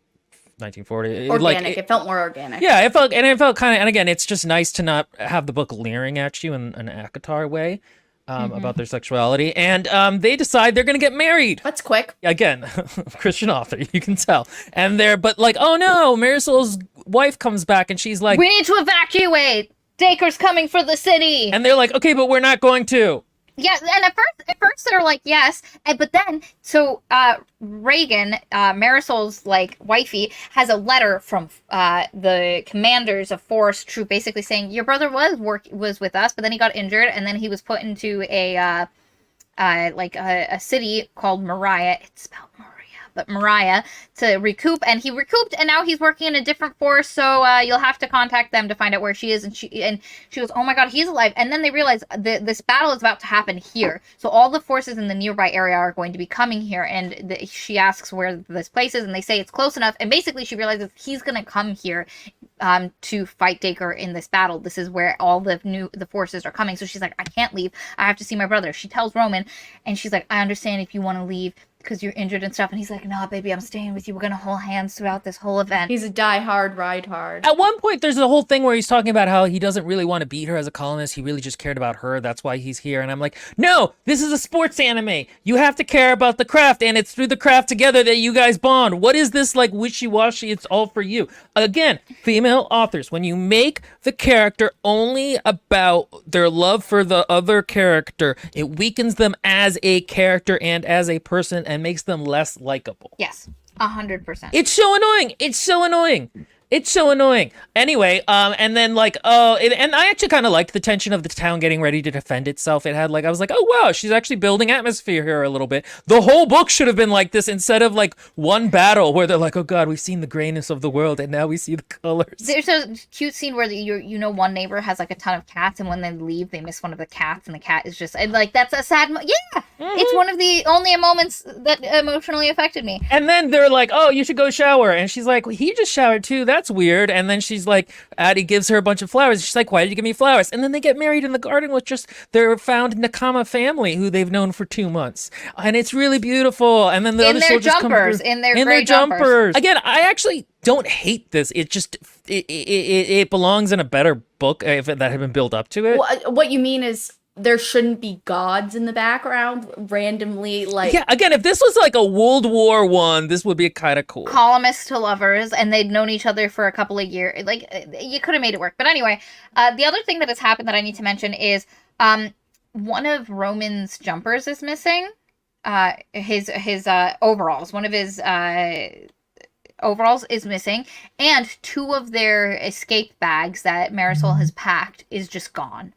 1940. Organic. It felt more organic. Yeah, it felt kind of, and again, it's just nice to not have the book leering at you in an ACOTAR way. About their sexuality, and they decide they're gonna get married. That's quick. Again, Christian author, you can tell. And but like, oh no, Marisol's wife comes back, and she's like, we need to evacuate. Dacre's coming for the city. And they're like, okay, but we're not going to. Yeah, and at first they're like, yes, but then, so Reagan, Marisol's like wifey, has a letter from the commanders of Forest Troop, basically saying your brother was with us, but then he got injured, and then he was put into a city called Moriah. It's spelled Moriah, but Moriah, to recoup, and he recouped, and now he's working in a different force, so you'll have to contact them to find out where she is. And she goes, oh my God, he's alive. And then they realize this battle is about to happen here, so all the forces in the nearby area are going to be coming here. And she asks where this place is, and they say it's close enough, and basically she realizes he's going to come here to fight Dacre in this battle. This is where all the forces are coming. So she's like, I can't leave. I have to see my brother. She tells Roman, and she's like, I understand if you want to leave because you're injured and stuff. And he's like, nah, baby, I'm staying with you. We're going to hold hands throughout this whole event. He's a die hard, ride hard. At one point, there's a whole thing where he's talking about how he doesn't really want to beat her as a colonist. He really just cared about her. That's why he's here. And I'm like, no, this is a sports anime. You have to care about the craft, and it's through the craft together that you guys bond. What is this like wishy-washy? It's all for you. Again, female authors, when you make the character only about their love for the other character, it weakens them as a character and as a person and makes them less likable. Yes, 100%. It's so annoying. It's so annoying. It's so annoying. Anyway, and then like, and I actually kind of liked the tension of the town getting ready to defend itself. It had like, I was like, oh wow, she's actually building atmosphere here a little bit. The whole book should have been like this instead of like one battle where they're like, oh God, we've seen the grayness of the world and now we see the colors. There's a cute scene where one neighbor has like a ton of cats, and when they leave, they miss one of the cats, and the cat is just, and like, that's a sad, yeah. It's one of the only moments that emotionally affected me. And then they're like, "Oh, you should go shower." And she's like, well, "He just showered too. That's weird." And then she's like, Addie gives her a bunch of flowers. She's like, "Why did you give me flowers?" And then they get married in the garden with just their found Nakama family who they've known for 2 months. And it's really beautiful. And then the In other their soldiers come jumpers, through in their gray jumpers. Again, I actually don't hate this. It just it belongs in a better book if that had been built up to it. What you mean is there shouldn't be gods in the background randomly, like Yeah, again, if this was like a World War One, this would be kind of cool. Columnists to lovers, and they'd known each other for a couple of years. Like, you could have made it work. But anyway, the other thing that has happened that I need to mention is one of Roman's jumpers is missing. His overalls. One of his overalls is missing, and 2 of their escape bags that Marisol has packed is just gone.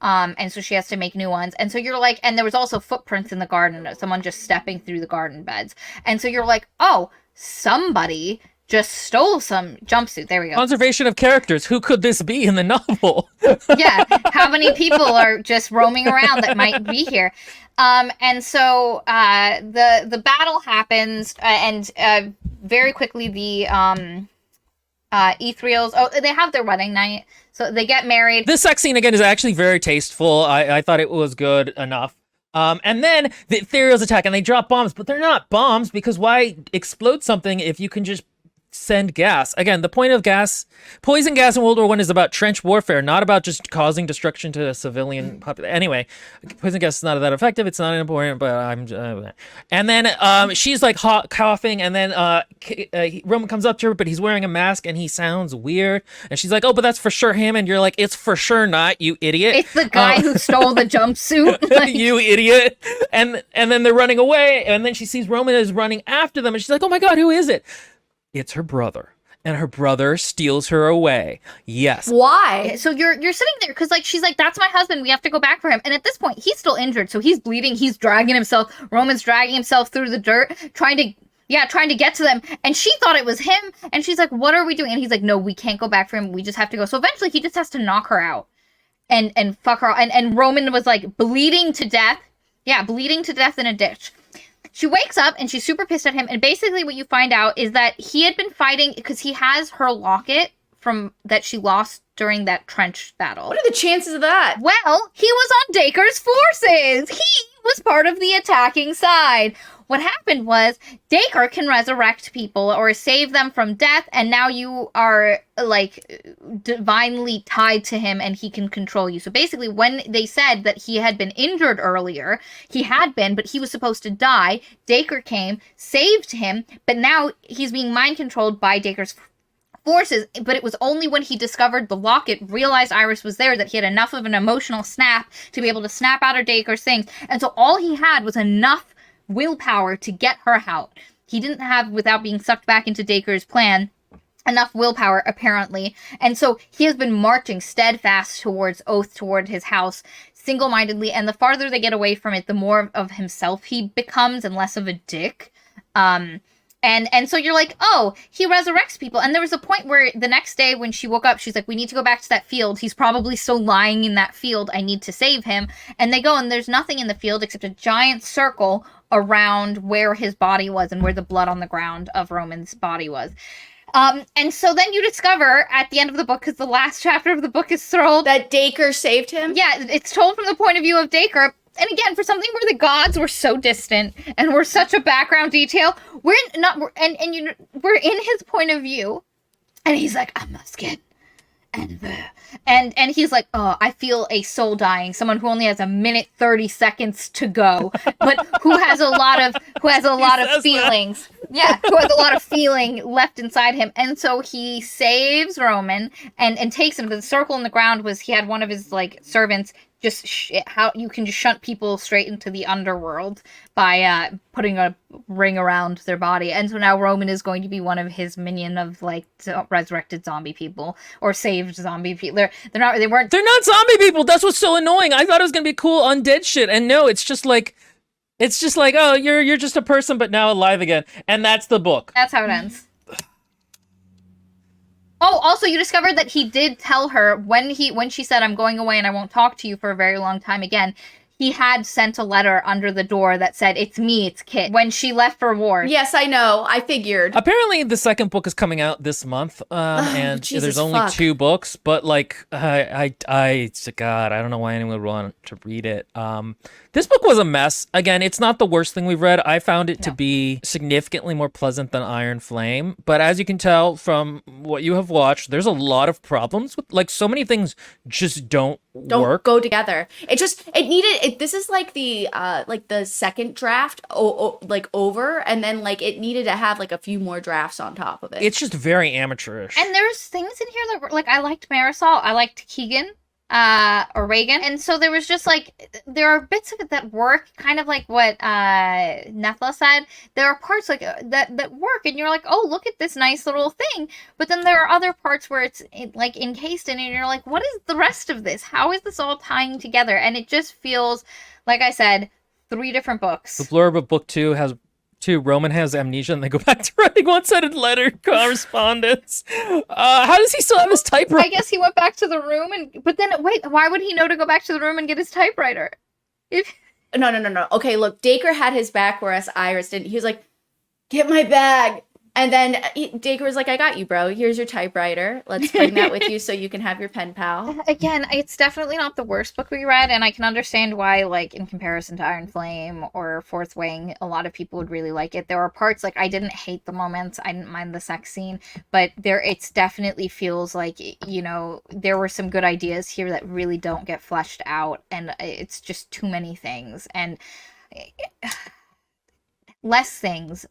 And so she has to make new ones. And so you're like, and there was also footprints in the garden, someone just stepping through the garden beds. And so you're like, oh, somebody just stole some jumpsuit. There we go. Conservation of characters. Who could this be in the novel? Yeah. How many people are just roaming around that might be here? And so the battle happens, and very quickly the Ethriels, they have their wedding night, so they get married. This sex scene again is actually very tasteful. I thought it was good enough. And then the Ethereals attack and they drop bombs, but they're not bombs because why explode something if you can just send gas? Again, the point of poison gas in World War I is about trench warfare, not about just causing destruction to a civilian population. Anyway, poison gas is not that effective. It's not important, but and then she's like coughing, and then Roman comes up to her, but he's wearing a mask and he sounds weird. And she's like, "Oh, but that's for sure him." And you're like, "It's for sure not, you idiot. It's the guy who stole the jumpsuit." Like, you idiot." And then they're running away, and then she sees Roman is running after them, and she's like, "Oh my God, who is it?" It's her brother, and her brother steals her away. Yes. why? So you're sitting there because like she's like, that's my husband, we have to go back for him. And at this point he's still injured, so he's bleeding, he's dragging himself. Roman's dragging himself through the dirt, trying to get to them. And she thought it was him, and she's like, what are we doing? And he's like, no, we can't go back for him, we just have to go. So eventually he just has to knock her out and fuck her. And Roman was like bleeding to death in a ditch. She wakes up and she's super pissed at him, and basically what you find out is that he had been fighting because he has her locket from that she lost during that trench battle. What are the chances of that? Well, he was on Dacre's forces. He was part of the attacking side. What happened was Dacre can resurrect people or save them from death, and now you are like divinely tied to him and he can control you. So basically when they said that he had been injured earlier, he had been, but he was supposed to die. Dacre came, saved him, but now he's being mind controlled by Dacre's forces. But it was only when he discovered the locket, realized Iris was there, that he had enough of an emotional snap to be able to snap out of Dacre's things. And so all he had was enough willpower to get her out. He didn't have, without being sucked back into Dacre's plan, enough willpower, apparently. And so he has been marching steadfast towards Oath, toward his house, single-mindedly. And the farther they get away from it, the more of himself he becomes and less of a dick. And so you're like, oh, he resurrects people. And there was a point where the next day when she woke up, she's like, we need to go back to that field. He's probably still lying in that field. I need to save him. And they go, and there's nothing in the field except a giant circle around where his body was and where the blood on the ground of Roman's body was. And so then you discover at the end of the book, because the last chapter of the book is told That Dacre saved him? yeah, it's told from the point of view of Dacre. And again, for something where the gods were so distant and were such a background detail, we're in his point of view, and he's like, I'm a skin. And he's like, oh, I feel a soul dying. Someone who only has a minute 30 seconds to go, but who has a lot of feelings. Yeah, who has a lot of feeling left inside him. And so he saves Roman and takes him to the circle in the ground. Was he had one of his like servants just how you can just shunt people straight into the underworld by putting a ring around their body. And so now Roman is going to be one of his minion of like resurrected zombie people or saved zombie people. They're not zombie people. That's what's so annoying. I thought it was gonna be cool undead shit, and no, it's just like, oh, you're just a person, but now alive again, and that's the book. That's how it ends. Oh, also, you discovered that he did tell her when she said, I'm going away and I won't talk to you for a very long time again, he had sent a letter under the door that said, "It's me, it's Kit," when she left for war. Yes, I know. I figured. Apparently, the second book is coming out this month, and Jesus, there's only fuck. 2 books. But like, God, I don't know why anyone would want to read it. This book was a mess. Again, it's not the worst thing we've read. I found it to be significantly more pleasant than Iron Flame. But as you can tell from what you have watched, there's a lot of problems with, like, so many things just don't work. Go together. This is like the second draft like over, and then like it needed to have like a few more drafts on top of it. It's just very amateurish. And there's things in here that were, like, I liked Marisol, I liked Keegan, or Reagan, and so there was just like, there are bits of it that work, kind of like what Nethla said. There are parts like that work, and you're like, oh, look at this nice little thing. But then there are other parts where it's like encased in, and you're like, what is the rest of this? How is this all tying together? And it just feels, like I said, 3 different books. The blurb of book 2 has Roman has amnesia and they go back to writing one-sided letter correspondence. How does he still have his typewriter? I guess he went back to the room, but then wait, why would he know to go back to the room and get his typewriter? No. Okay, look, Dacre had his back, whereas Iris didn't. He was like, "Get my bag." And then Dacre was like, "I got you, bro. Here's your typewriter. Let's bring that with you so you can have your pen pal." Again, it's definitely not the worst book we read, and I can understand why, like, in comparison to Iron Flame or Fourth Wing, a lot of people would really like it. There are parts, like, I didn't hate the moments, I didn't mind the sex scene, but it's definitely feels like, you know, there were some good ideas here that really don't get fleshed out, and it's just too many things, and less things.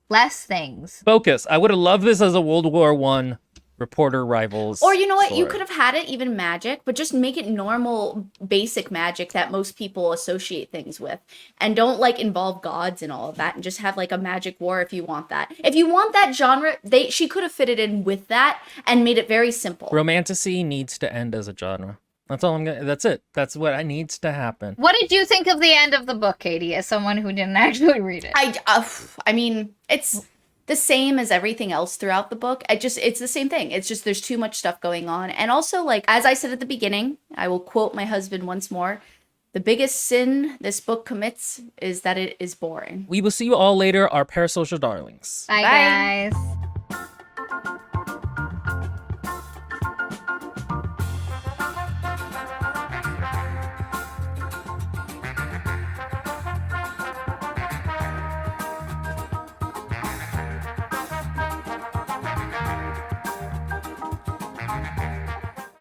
Focus. I would have loved this as a World War I reporter rivals. Or you know what? You story. could have had it even magic, but just make it normal, basic magic that most people associate things with. And don't like involve gods and all of that, and just have like a magic war if you want that. If you want that genre, she could have fitted in with that and made it very simple. Romantasy needs to end as a genre. That's all I'm gonna. That's it. That's what needs to happen. What did you think of the end of the book, Katie, as someone who didn't actually read it? I mean, it's the same as everything else throughout the book. It's the same thing. It's just there's too much stuff going on. And also, like, as I said at the beginning, I will quote my husband once more. The biggest sin this book commits is that it is boring. We will see you all later, our parasocial darlings. Bye, guys.